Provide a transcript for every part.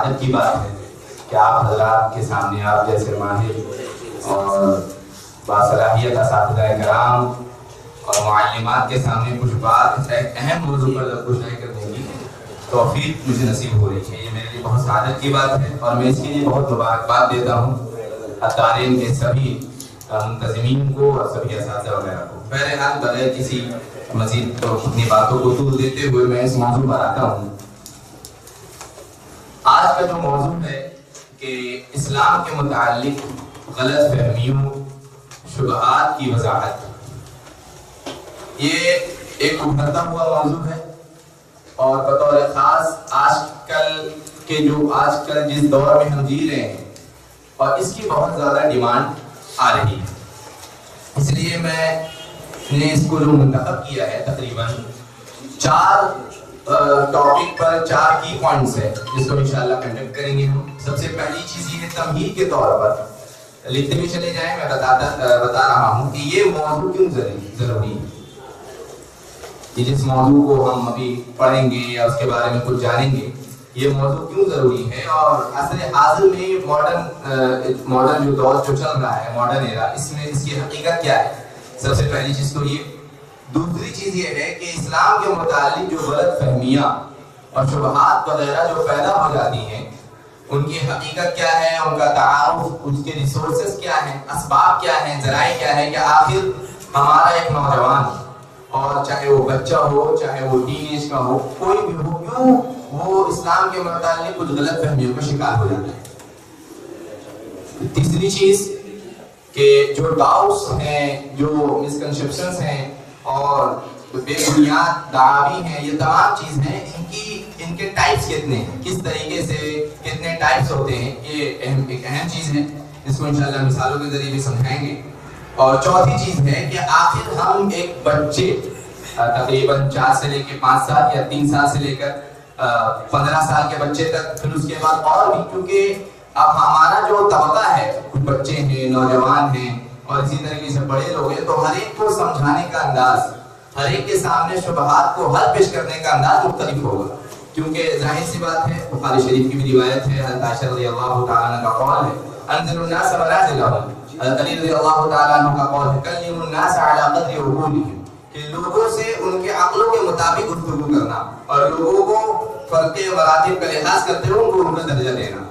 سعادت کی بات ہے کہ آپ حضرات کے سامنے آپ جیسے ماہر اور باصلاحیت اساتذہ کرام اور معلمات کے سامنے کچھ بات ایک اہم موضوع پر گفتگو کرنے کی توفیق مجھے نصیب ہو رہی ہے. یہ میرے لیے بہت سعادت کی بات ہے اور میں اس کے لیے بہت مبارکباد دیتا ہوں قارئین کے سبھی منتظمین کو اور سبھی اساتذہ وغیرہ کو. بہرحال بغیر کسی مزید اپنی باتوں کو طول دیتے ہوئے میں اس موضوع پر آتا ہوں. آج کا جو موضوع ہے کہ اسلام کے متعلق غلط فہمیوں شبہات کی وضاحت. یہ ایک ابھرتا ہوا موضوع ہے اور بطور خاص آج کل جس دور میں ہم جی رہے ہیں اور اس کی بہت زیادہ ڈیمانڈ آ رہی ہے. اس لیے میں نے اس کو جو منتخب کیا ہے تقریباً 4 ٹاپک پر 4 کی پوائنٹس ہے جس کو انشاءاللہ کنڈکٹ کریں گے ہم. سب سے پہلی چیز یہ ہے تمہید کے طور پر لکھتے بھی چلے جائیں. میں بتا رہا ہوں کہ یہ موضوع کیوں ضروری ہے. جس موضوع کو ہم ابھی پڑھیں گے یا اس کے بارے میں کچھ جانیں گے یہ موضوع کیوں ضروری ہے اور عصر حاضر میں ماڈرن جو دور جو چل رہا ہے ماڈرن ایرا اس میں اس کی حقیقت کیا ہے. سب سے پہلی چیز تو یہ. دوسری چیز یہ ہے کہ اسلام کے متعلق جو غلط فہمیاں اور شبہات وغیرہ جو پیدا ہو جاتی ہیں ان کی حقیقت کیا ہے, ان کا تعارف, اس کے ریسورسز کیا ہیں, اسباب کیا ہیں, ذرائع کیا ہے کہ آخر ہمارا ایک نوجوان اور چاہے وہ بچہ ہو چاہے وہ ٹین ایج کا ہو کوئی بھی ہو کیوں وہ اسلام کے متعلق کچھ غلط فہمیوں کا شکار ہو جاتا ہے. تیسری چیز کہ جو ڈاؤٹس ہیں جو مسکنسیپشنز ہیں اور بے بنیاد دعاوی ہیں یہ تمام چیز ہیں ان کے ٹائپس کتنے ہیں, کس طریقے سے کتنے ٹائپس ہوتے ہیں یہ ایک اہم چیز ہے جس کو انشاءاللہ مثالوں کے ذریعے بھی سمجھائیں گے. اور چوتھی چیز ہے کہ آخر ہم ایک بچے تقریباً 4 سے لے کے 5 سال یا 3 سال سے لے کر 15 سال کے بچے تک پھر اس کے بعد اور بھی کیونکہ اب ہمارا جو طبقہ ہے کچھ بچے ہیں نوجوان ہیں اور اسی طریقے سے بڑے لوگ ہیں تو ہر ایک کو سمجھانے کا انداز ہر ایک کے سامنے شبہات کو حل پیش کرنے کا انداز مختلف ہوگا. کیونکہ ظاہر سی بات ہے بخاری شریف کی بھی روایت ہے حضرت عائشہ رضی اللہ تعالیٰ عنہ کا قول ہے انزل الناس منازلهم. حضرت علی رضی اللہ تعالیٰ عنہ کا قول ہے کلموا الناس علی قدر عقولهم کہ لوگوں سے ان کے عقلوں کے مطابق گفتگو کرنا اور لوگوں کو فرق مراتب کا لحاظ کرتے ہوئے ان کو ان کا درجہ دینا.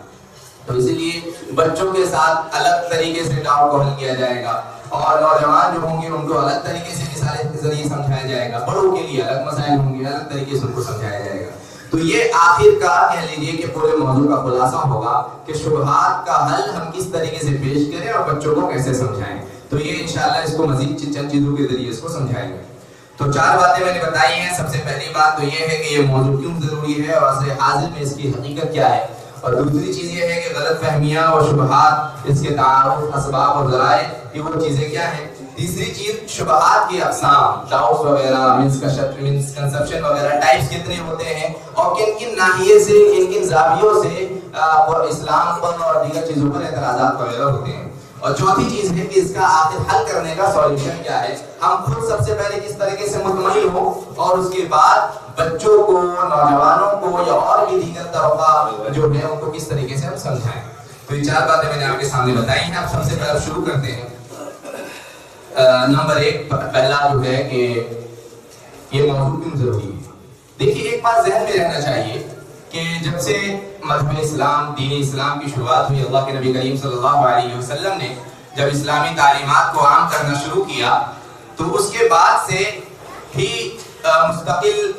تو اسی لیے بچوں کے ساتھ الگ طریقے سے ڈاؤٹ کو حل کیا جائے گا اور نوجوان جو ہوں گے ان کو الگ طریقے سے مثالیں کے ذریعے سمجھایا جائے گا. بڑوں کے لیے الگ مسائل ہوں گے الگ طریقے سے ان کو سمجھایا جائے گا. تو یہ آخر کا کہہ لیجیے کہ پورے موضوع کا خلاصہ ہوگا کہ شبہات کا حل ہم کس طریقے سے پیش کریں اور بچوں کو کیسے سمجھائیں. تو یہ انشاءاللہ اس کو مزید چند چیزوں کے ذریعے اس کو سمجھائیں گے. تو 4 باتیں میں نے بتائی ہیں. سب سے پہلی بات تو یہ ہے کہ یہ موضوع کیوں ضروری ہے اور عصر حاضر میں اس کی حقیقت کیا ہے. اور دوسری چیز یہ ہے کہ غلط فہمیاں اور شبہات اس کے تعارف اسباب اور ذرائع یہ وہ چیزیں کیا ہیں. تیسری چیز شبہات کی اقسام ڈاؤٹس وغیرہ مسکنسیپشن وغیرہ ٹائپس کتنے ہوتے ہیں اور کن کن ناحیے سے کن کن زاویوں سے اسلام پر اور دیگر چیزوں پر اعتراضات وغیرہ ہوتے ہیں. اور چوتھی چیز ہے کہ اس کا آخر حل کرنے کا سولوشن کیا ہے. ہم خود سب سے پہلے کس طریقے سے مطمئن ہو اور اس کے بعد بچوں کو نوجوانوں کو یا اور بھی دیگر طبقہ جو ہے ان کو کس طریقے سے ہم سمجھائیں. تو یہ 4 باتیں میں نے آپ کے سامنے بتائی ہیں. اب سب سے پہلے شروع کرتے ہیں. نمبر 1 پہلا جو ہے کہ یہ موضوع کیوں ضروری ہے. دیکھیے ایک بات ذہن میں رہنا چاہیے کہ جب سے مذہب اسلام دین اسلام کی شروعات ہوئی اللہ کے نبی کریم صلی اللہ علیہ وسلم نے جب اسلامی تعلیمات کو عام کرنا شروع کیا تو اس کے بعد سے ہی مستقل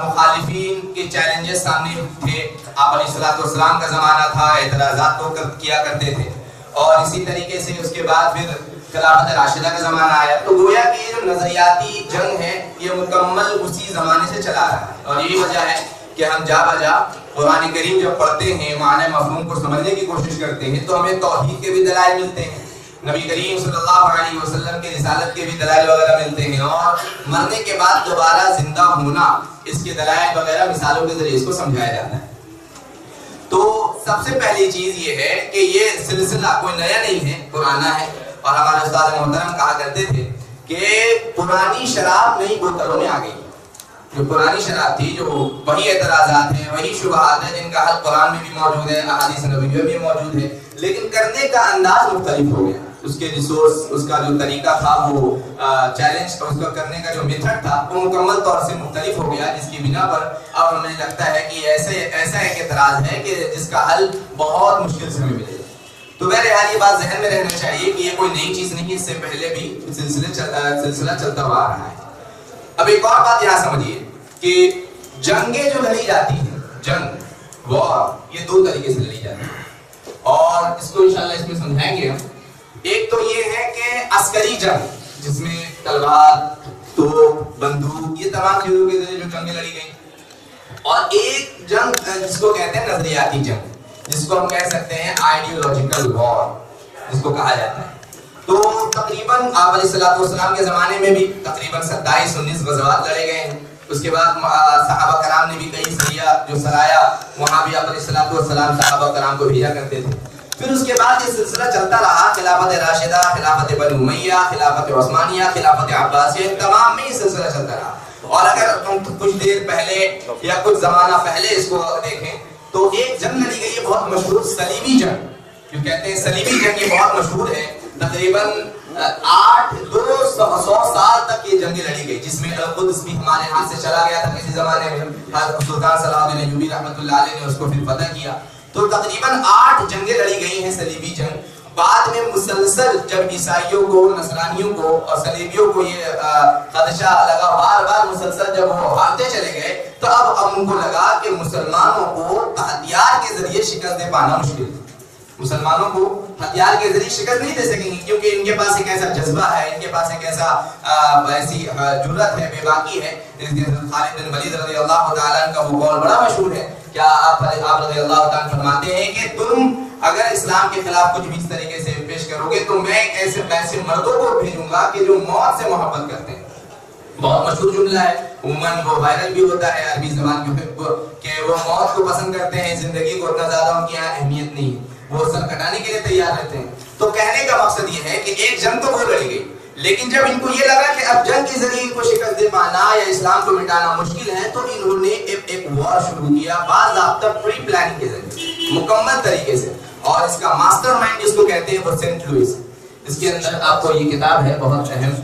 مخالفین کے چیلنجز سامنے تھے. آپ علیہ الصلوۃ والسلام کا زمانہ تھا اعتراضات کو کیا کرتے تھے اور اسی طریقے سے اس کے بعد پھر خلافت راشدہ کا زمانہ آیا تو گویا کہ یہ جو نظریاتی جنگ ہے یہ مکمل اسی زمانے سے چلا رہا ہے. اور یہی وجہ ہے کہ ہم جا بجا قرآن کریم جب پڑھتے ہیں معنی مفہوم کو سمجھنے کی کوشش کرتے ہیں تو ہمیں توحید کے بھی دلائل ملتے ہیں, نبی کریم صلی اللہ علیہ وسلم کے رسالت کے بھی دلائل وغیرہ ملتے ہیں اور مرنے کے بعد دوبارہ زندہ ہونا اس کے دلائل وغیرہ مثالوں کے ذریعے اس کو سمجھایا جاتا ہے. تو سب سے پہلی چیز یہ ہے کہ یہ سلسلہ کوئی نیا نہیں ہے, پرانا ہے. اور ہمارے استاد محترم کہا کرتے تھے کہ پرانی شراب نئی بوتلوں میں آ گئی. جو پرانی شرائط تھی، جو وہی اعتراضات ہیں، وہی شبہات ہیں جن کا حل قرآن میں بھی موجود ہے، احادیث نبویہ میں بھی موجود ہے، لیکن کرنے کا انداز مختلف ہو گیا. اس کے ریسورس، اس کا جو طریقہ تھا، وہ چیلنج اور اس کا کرنے کا جو میتھڈ تھا وہ مکمل طور سے مختلف ہو گیا، جس کی بنا پر اب ہمیں لگتا ہے کہ ایسا ایک اعتراض ہے کہ جس کا حل بہت مشکل سے ہمیں ملے گا. تو بہرحال یہ بات ذہن میں رہنا چاہیے کہ یہ کوئی نئی چیز نہیں، اس سے پہلے بھی سلسلہ چلتا ہوا آ رہا ہے. اب ایک اور بات یہاں سمجھیے کہ جنگیں جو لڑی جاتی ہیں، جنگ، وار، یہ دو طریقے سے لڑی جاتی ہیں، اور اس کو انشاءاللہ اس میں سمجھائیں گے ہم. ایک تو یہ ہے کہ عسکری جنگ، جس میں تلوار، توپ، بندوق، یہ تمام چیزوں کے ذریعے جو جنگیں لڑی گئیں، اور ایک جنگ جس کو کہتے ہیں نظریاتی جنگ، جس کو ہم کہہ سکتے ہیں آئیڈیولوجیکل وار، جس کو کہا جاتا ہے. تو تقریباً آپ علیہ الصلوۃ والسلام کے زمانے میں بھی تقریباً 27-19 غزوات لڑے گئے ہیں. اس کے بعد صحابہ کرام نے بھی کئی سرایا، وہاں بھی آپ علیہ الصلوۃ والسلام صحابہ کرام کو بھیجا کرتے تھے. پھر اس کے بعد یہ سلسلہ چلتا رہا، خلافت راشدہ، خلافت بنو امیہ، خلافت عثمانیہ، خلافت عباسیہ، تمام میں یہ سلسلہ چلتا رہا. اور اگر تم کچھ دیر پہلے یا کچھ زمانہ پہلے اس کو دیکھیں تو ایک جنگ لڑی گئی ہے بہت مشہور، صلیبی جنگ، جو کہتے ہیں صلیبی جنگ، یہ بہت مشہور ہے. تقریباً 100 سال تک یہ جنگیں لڑی گئی، جس میں القدس بھی ہمارے ہاتھ سے چلا گیا تھا کسی زمانے میں. سلطان صلاح الدین ایوبی رحمۃ اللہ علیہ نے اس کو پھر فتح کیا. تو تقریباً 8 جنگیں لڑی گئی ہیں صلیبی جنگ. بعد میں مسلسل جب عیسائیوں کو، نصرانیوں کو اور صلیبیوں کو یہ خدشہ لگا، بار بار مسلسل جب وہ ہارتے چلے گئے، تو اب ان کو لگا کہ مسلمانوں کو ہتھیار کے ذریعے شکست دے پانا مشکل ہے. مسلمانوں کو ہتھیار کے ذریعے شکست نہیں دے سکیں گے، کیونکہ ان کے پاس ایک ایسا جذبہ ہے، ان کے پاس ایک ایسی جرأت ہے، بے باکی ہے. خالد بن ولید رضی اللہ تعالیٰ عنہ کا وہ قول بڑا مشہور ہے. کیا آپ رضی اللہ تعالیٰ فرماتے ہیں کہ تم اگر اسلام کے خلاف کچھ بھی اس طریقے سے پیش کرو گے تو میں ایسے مردوں کو بھیجوں گا کہ جو موت سے محبت کرتے ہیں. بہت مشہور جملہ ہے، عموماً وہ وائرل بھی ہوتا ہے عربی زبان کہ وہ موت کو پسند کرتے ہیں، زندگی کو اتنا زیادہ ان کی یہاں اہمیت نہیں ہے، وہ سر کٹانے کے لیے تیار رہتے ہیں. تو کہنے کا مقصد یہ ہے کہ ایک جنگ تو وہ لڑی گئی، لیکن جب ان کو یہ لگا کہ اب جنگ کے ذریعے ان کو شکست دے پانا یا اسلام کو مٹانا مشکل ہے، تو انہوں نے ایک وار شروع کیا باضابطہ پری پلاننگ کے ذریعے، مکمل طریقے سے. اور اس کا ماسٹر مائنڈ جس کو کہتے ہیں وہ سینٹ لوئس. اس کے اندر آپ کو یہ کتاب ہے بہت اہم،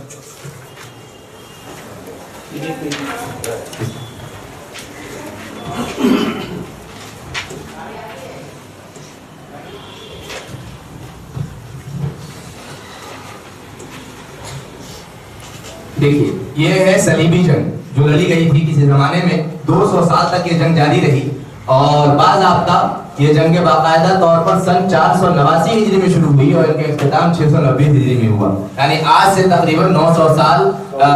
دیکھیے یہ ہے صلیبی جنگ جو لڑی گئی تھی کسی زمانے میں. 200 سال تک یہ جنگ جاری رہی، اور باضابطہ یہ جنگ باقاعدہ طور پر سن 489 ہجری میں شروع ہوئی اور ان کا اختتام 690 ہجری میں ہوا. یعنی آج سے تقریباً 900 سال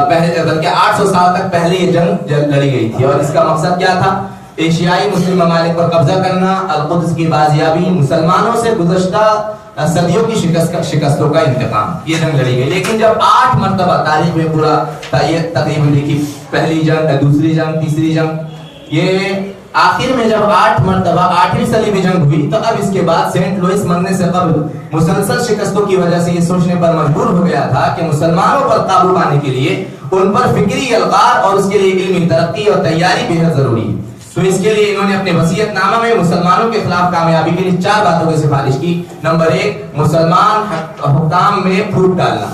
پہلے، بلکہ 800 سال تک پہلے یہ جنگ لڑی گئی تھی. اور اس کا مقصد کیا تھا؟ ایشیائی مسلم ممالک پر قبضہ کرنا، القدس کی بازیابی، مسلمانوں سے گزشتہ صدیوں کی شکستوں کا انتقام. یہ جنگ لڑی گئی. لیکن جب 8 مرتبہ تاریخ میں پورا تقریباً دیکھی، پہلی جنگ، دوسری جنگ، تیسری جنگ، یہ آخر میں جب 8 مرتبہ 8ویں صلیبی جنگ ہوئی، تو اب اس کے بعد سینٹ لوئس مرنے سے قبل مسلسل شکستوں کی وجہ سے یہ سوچنے پر مجبور ہو گیا تھا کہ مسلمانوں پر قابو پانے کے لیے ان پر فکری القاء اور اس کے لیے علمی ترقی اور تیاری بے حد ضروری ہے. تو اس کے لیے انہوں نے اپنے وصیت نامہ میں مسلمانوں کے خلاف کامیابی کے لیے 4 باتوں کی سفارش کی. نمبر 1، مسلمان حکام میں پھوٹ ڈالنا.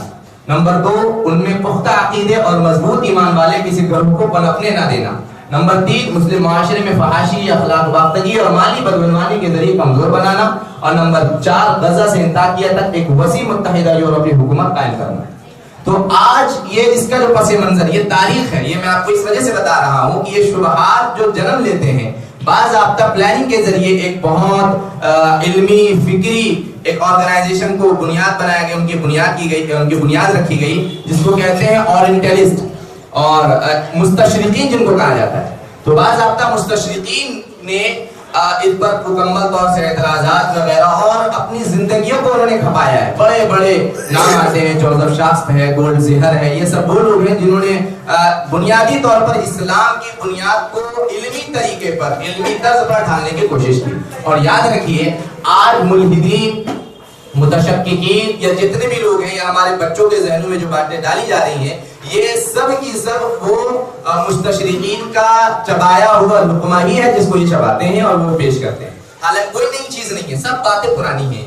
نمبر 2، ان میں پختہ عقیدے اور مضبوط ایمان والے کسی گروہ کو پنپنے نہ دینا. نمبر 3، مسلم معاشرے میں فحاشی، اخلاق باختگی اور مالی بدعنوانی کے ذریعے کمزور بنانا. اور نمبر 4، غزہ سے انطاکیہ تک ایک وسیع متحدہ یورپی حکومت قائم کرنا. تو آج یہ اس کا جو پس منظر، یہ تاریخ ہے، یہ میں آپ کو اس وجہ سے بتا رہا ہوں کہ یہ شبہات جو جنم لیتے ہیں باضابطہ پلاننگ کے ذریعے ایک بہت علمی فکری ایک آرگنائزیشن کو بنیاد بنایا گیا، ان کی بنیاد کی گئی، ان کی بنیاد رکھی گئی، جس کو کہتے ہیں اورینٹلسٹ اور مستشرقین جن کو کہا جاتا ہے. تو باضابطہ مستشرقین نے اس پر مکمل طور سے اعتراضات وغیرہ اور اپنی زندگیوں کو انہوں نے کھپایا ہے. بڑے بڑے نام آتے ہیں، جوزف شاکس ہے، گولڈ زہر ہے، یہ سب وہ لوگ ہیں جنہوں نے بنیادی طور پر اسلام کی بنیاد کو علمی طریقے پر، علمی طرز پر ڈھالنے کی کوشش کی. اور یاد رکھیے آج ملحدین متشککین یا جتنے بھی لوگ ہیں یا ہمارے بچوں کے ذہنوں میں جو باتیں ڈالی جا رہی ہیں یہ سب کی سب وہ مستشرقین کا چبایا ہوا لقمہ ہی ہے جس کو یہ چباتے ہیں اور وہ پیش کرتے ہیں، حالانکہ کوئی نئی چیز نہیں ہے، سب باتیں پرانی ہیں۔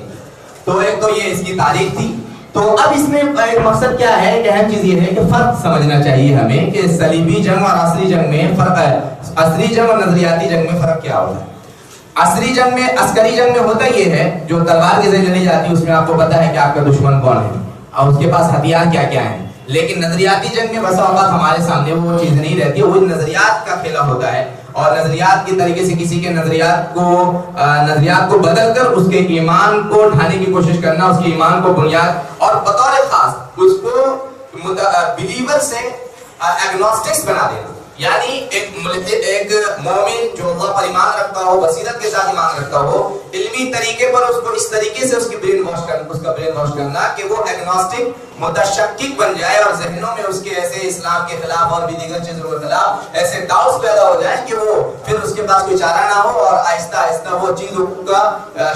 تو ایک تو یہ اس کی تاریخ تھی۔ تو اب اس میں ایک مقصد کیا ہے کہ اہم چیز یہ ہے کہ فرق سمجھنا چاہیے ہمیں کہ صلیبی جنگ اور عصری جنگ میں فرق ہے، عصری جنگ اور نظریاتی جنگ میں فرق کیا ہوتا ہے۔ عصری جنگ میں، عسکری جنگ میں ہوتا یہ ہے جو تلوار کے ذریعے لڑی جاتی ہے اس میں آپ کو پتا ہے کہ آپ کا دشمن کون ہے اور اس کے پاس ہتھیار کیا کیا ہیں، لیکن نظریاتی جنگ میں بسا اوقات ہمارے سامنے وہ چیز نہیں رہتی، وہ نظریات کا کھیلا ہوتا ہے اور نظریات کے طریقے سے کسی کے نظریات کو بدل کر اس کے ایمان کو ڈھانے کی کوشش کرنا، اس کے ایمان کو بنیاد اور بطور خاص اس کو بلیور سے ایگنوسٹکس بنا دینا، یعنی ایک مومن جو اللہ پر ایمان رکھتا ہو، بصیرت کے ساتھ ایمان رکھتا ہو، علمی طریقے پر اس کو اس طریقے سے اس کا برین واش کرنا کہ وہ ایگنوسٹک متشکک بن جائے اور ذہنوں میں اس کے ایسے اسلام کے خلاف اور بھی دیگر چیزوں کے خلاف ایسے ڈاؤٹس پیدا ہو جائیں کہ وہ پھر اس کے پاس کوئی چارہ نہ ہو اور آہستہ آہستہ وہ چیزوں کا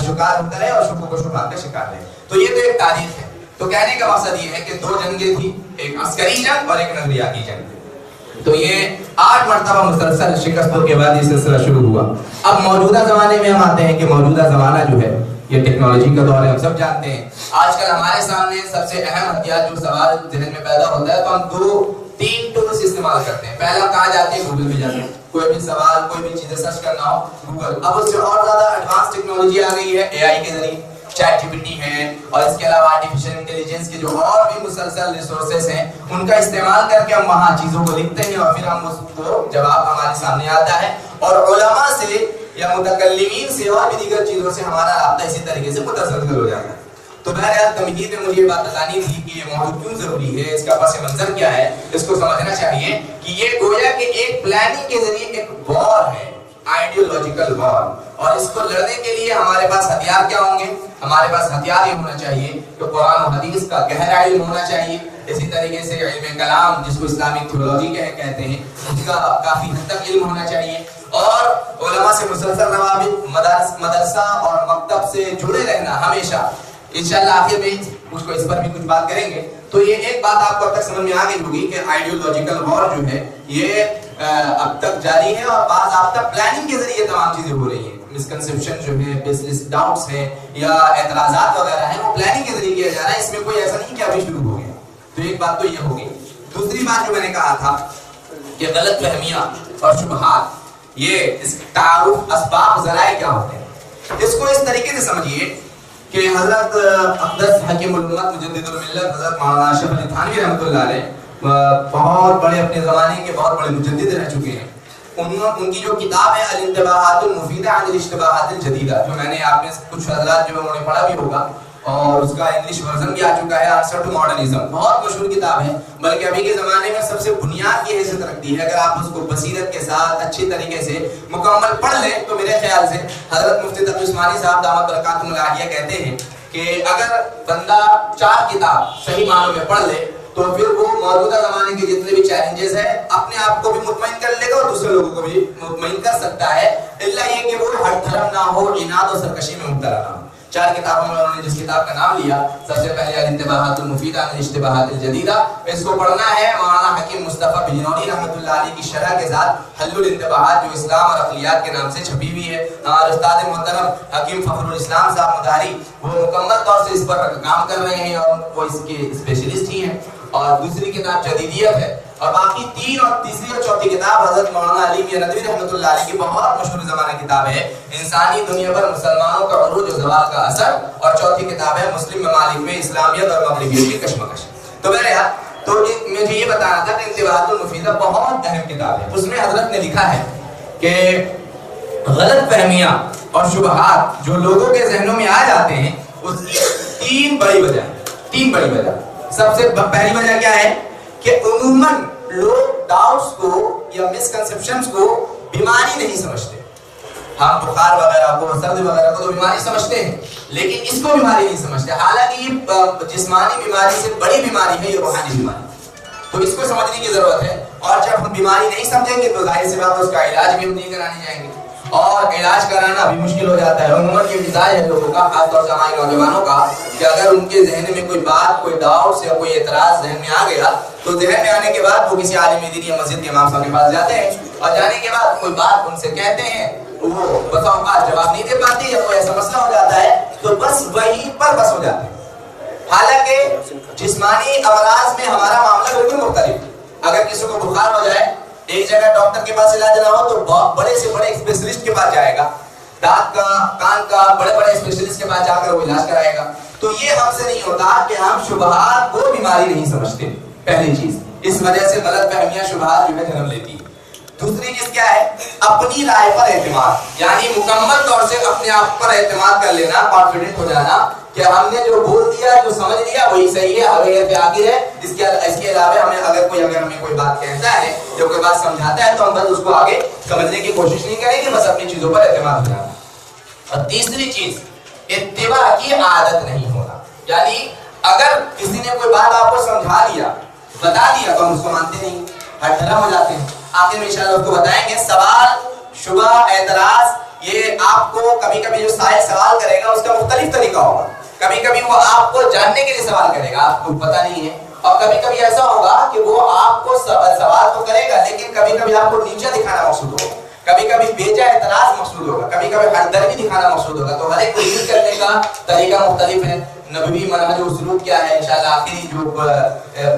شکار ہوتا رہے اور شکوک و شبہات کا شکار رہے۔ تو یہ تو ایک تاریخ ہے۔ تو کہنے کا مقصد یہ ہے کہ دو جنگیں تھی، ایک عسکری جنگ اور ایک نظریاتی جنگ۔ تو یہ 8 مرتبہ مسلسل شکستوں کے بعد یہ سلسلہ شروع ہوا۔ اب موجودہ زمانے میں ہم آتے ہیں کہ موجودہ زمانہ جو ہے یہ ٹیکنالوجی کا دور ہے، ہم سب جانتے ہیں۔ آج کل ہمارے سامنے سب سے اہم ہتھیار جو سوال ذہن میں پیدا ہوتا ہے تو ہم 2-3 ٹولز استعمال کرتے ہیں۔ پہلا کہاں جاتے ہیں؟ گوگل پہ جاتے ہیں، کوئی بھی سوال کوئی بھی چیزیں سرچ کرنا ہو گوگل۔ اب اس سے اور زیادہ ایڈوانس ٹیکنالوجی آ گئی ہے، اے آئی کے ذریعے چیٹ جی پی ٹی ہے اور اس کے علاوہ آرٹیفیشل انٹیلیجنس کے جو اور بھی مسلسل ریسورسز ہیں ان کا استعمال کر کے ہم وہاں چیزوں کو لکھتے ہیں اور پھر ہم اس کو جواب ہمارے سامنے آتا ہے، اور علماء سے یا متکلمین سے اور بھی دیگر چیزوں سے ہمارا رابطہ اسی طریقے سے متسلسل ہو جاتا ہے۔ تو بہرحال تمہید میں مجھے یہ بات بتانی تھی کہ یہ موضوع کیوں ضروری ہے، اس کا پس منظر کیا ہے، اس کو سمجھنا چاہیے کہ یہ گویا کہ ایک پلاننگ کے ذریعے ایک وار ہے، آئیڈیولوجیکل وار، اور اس کو لڑنے کے لیے ہمارے پاس ہتھیار کیا ہوں گے؟ ہمارے پاس ہتھیار یہ ہونا چاہیے کہ قرآن و حدیث کا گہرا علم ہونا چاہیے، اسی طریقے سے علم کلام جس کو اسلامک تھیولوجی کہتے ہیں اس کا کافی حد تک علم ہونا چاہیے، اور علماء سے مسلسل روابط، مدرسہ اور مکتب سے جڑے رہنا ہمیشہ۔ انشاءاللہ آخر میں اس پر بھی کچھ بات کریں گے۔ تو یہ ایک بات آپ کو اب تک سمجھ میں آ گئی ہوگی کہ آئیڈیولوجیکل وار جو ہے یہ اب تک جاری ہے اور بعض اب تک پلاننگ کے ذریعے تمام چیزیں ہو رہی ہیں۔ مسکنسپشن جو ہے، بیسلس ڈاؤٹس ہیں یا اعتراضات وغیرہ ہیں وہ پلاننگ کے ذریعے کیا جا رہا ہے، اس میں کوئی ایسا نہیں کہ ابھی شروع ہو گیا۔ تو ایک بات تو یہ ہوگی۔ دوسری بات جو میں نے کہا تھا کہ غلط فہمیاں اور شبہات، یہ اس تعارف اسباب ذرائع کیا ہوتے ہیں، اس کو اس طریقے سے سمجھیے کہ حضرت اقدس حکیم الامت مجدد الملت حضرت مولانا اشرف علی تھانوی رحمۃ اللہ علیہ بہت بڑے اپنے زمانے کے بہت بڑے مجدد رہ چکے ہیں۔ ان کی جو کتاب ہے الانتباہات المفیدہ عن الاشتباہات الجدیدہ، جو میں نے آپ میں کچھ حضرات جو انہوں نے پڑھا بھی ہوگا اور اس کا انگلش ورژن بھی آ چکا ہے، آنسر ٹو ماڈرنزم، بہت مشہور کتاب ہے، بلکہ ابھی کے زمانے میں سب سے بنیاد کی حیثیت رکھتی ہے۔ اگر آپ اس کو بصیرت کے ساتھ اچھی طریقے سے مکمل پڑھ لیں تو میرے خیال سے حضرت مفتی تقی عثمانی صاحب دامت برکاتہم العالیہ کہتے ہیں کہ اگر بندہ 4 کتاب صحیح معنوں میں پڑھ لے تو پھر وہ موجودہ زمانے کے جتنے بھی چیلنجز ہیں اپنے آپ کو بھی مطمئن کر لے گا اور دوسرے لوگوں کو بھی مطمئن کر سکتا ہے، الا یہ کہ وہ ہٹ دھرم نہ ہو، اناد و سرکشی میں مبتلا نہ ہو۔ 4 کتابوں میں انہوں نے جس کتاب کا نام لیا، سب سے پہلے الانتباہات المفیدہ عن الاشتباہات الجدیدہ، اس کو پڑھنا ہے۔ مولانا حکیم مصطفیٰ بجنوری رحمۃ اللہ علیہ کی شرح کے ساتھ حل الانتباہات، جو اسلام اور اقلیات کے نام سے چھپی ہوئی ہے۔ ہمارے استاد محترم حکیم فخر الاسلام صاحب مداری وہ مکمل طور سے اس پر کام کر رہے ہیں اور وہ اس کے اسپیشلسٹ ہی ہیں۔ اور دوسری کتاب جدیدیت ہے، اور باقی 3 اور تیسری اور چوتھی کتاب حضرت مولانا علی میاں ندوی رحمۃ اللہ علیہ کی بہت مشہور زمانہ کتاب ہے انسانی دنیا پر مسلمانوں کا عروج و زوال کا اثر، اور چوتھی کتاب ہے مسلم ممالک میں اسلامیت اور مغربیت کی کشمکش۔ تو بہرحال تو مجھے یہ بتانا تھا کہ انتباہات المفیدہ بہت اہم کتاب ہے۔ اس میں حضرت نے لکھا ہے کہ غلط فہمیاں اور شبہات جو لوگوں کے ذہنوں میں آ جاتے ہیں اس 3 بڑی وجہ۔ سب سے پہلی وجہ کیا ہے کہ عموماً لوگ ڈاؤٹس کو یا مسکنسپشنز کو بیماری نہیں سمجھتے۔ ہم بخار وغیرہ کو، سرد وغیرہ کو تو بیماری سمجھتے ہیں، لیکن اس کو بیماری نہیں سمجھتے، حالانکہ یہ جسمانی بیماری سے بڑی بیماری ہے، یہ روحانی بیماری۔ تو اس کو سمجھنے کی ضرورت ہے، اور جب ہم بیماری نہیں سمجھیں گے تو ظاہر سی بات ہے اس کا علاج بھی ہم نہیں کرانے جائیں گے، اور علاج کرانا بھی مشکل ہو جاتا ہے۔ عموماً یہ مزاج ہے لوگوں کا، خاص طور سے ہمارے نوجوانوں کا، کہ اگر ان کے ذہن میں کوئی بات، کوئی ڈاؤٹ یا کوئی اعتراض ذہن میں آ گیا تو ذہن میں آنے کے بعد وہ کسی عالم دین یا مسجد کے امام صاحب کے پاس جاتے ہیں اور جانے کے بعد کوئی بات ان سے کہتے ہیں، وہ بسا اوقات جواب نہیں دے پاتے یا کوئی ایسا مسئلہ ہو جاتا ہے تو بس وہیں پر بس ہو جاتے ہیں۔ حالانکہ جسمانی امراض میں ہمارا معاملہ بالکل مختلف۔ اگر کسی کو بخار ہو جائے، ایک جگہ ڈاکٹر کے پاس علاج نہ ہو تو بڑے سے بڑے اسپیشلسٹ کے پاس جائے گا، دانت کا، کان کا، بڑے بڑے اسپیشلسٹ کے پاس جا کر وہ علاج کرائے گا۔ تو یہ ہم سے نہیں ہوتا کہ ہم شبہات کو بیماری نہیں سمجھتے، پہلی چیز۔ اس وجہ سے غلط فہمیاں، شبہات جو ہے جنم لیتی ہے۔ دوسری چیز کیا ہے؟ اپنی رائے پر اعتماد، یعنی مکمل طور سے اپنے آپ پر اعتماد کر لینا، کانفیڈنٹ ہو جانا کہ ہم نے جو بول دیا، جو سمجھ لیا وہی صحیح ہے، آگے پہ آگے ہے۔ اس کے علاوہ ہمیں کوئی بات کہتا ہے یا کوئی بات سمجھاتا ہے تو ہم بس اس کو آگے سمجھنے کی کوشش نہیں کریں گے، بس اپنی چیزوں پر اعتماد ہو جانا۔ اور تیسری چیز، اتباع کی عادت نہیں ہونا، یعنی اگر کسی نے کوئی بات آپ کو سمجھا دیا، بتا دیا تو ہم اس کو مانتے نہیں، ہر طرح ہو جاتے ہیں۔ آخر میں انشاءاللہ اس کو بتائیں گے سوال، شبہ، اعتراض، یہ آپ کو کبھی کبھی جو سائل سوال کرے گا اس کا مختلف طریقہ ہوگا۔ کبھی کبھی وہ آپ کو جاننے کے لیے سوال کرے گا، آپ کو پتہ نہیں ہے، اور کبھی کبھی ایسا ہوگا کہ وہ آپ کو سوال تو کرے گا لیکن کبھی کبھی آپ کو نیچا دکھانا مقصود ہوگا، کبھی کبھی بیجا اعتراض مقصود ہوگا، کبھی کبھی ہردردی دکھانا مقصود ہوگا۔ تو ہر ایک کو ڈیل کرنے کا طریقہ مختلف ہے۔ نبوی منہج و اسلوب کیا ہے، انشاءاللہ آخری جو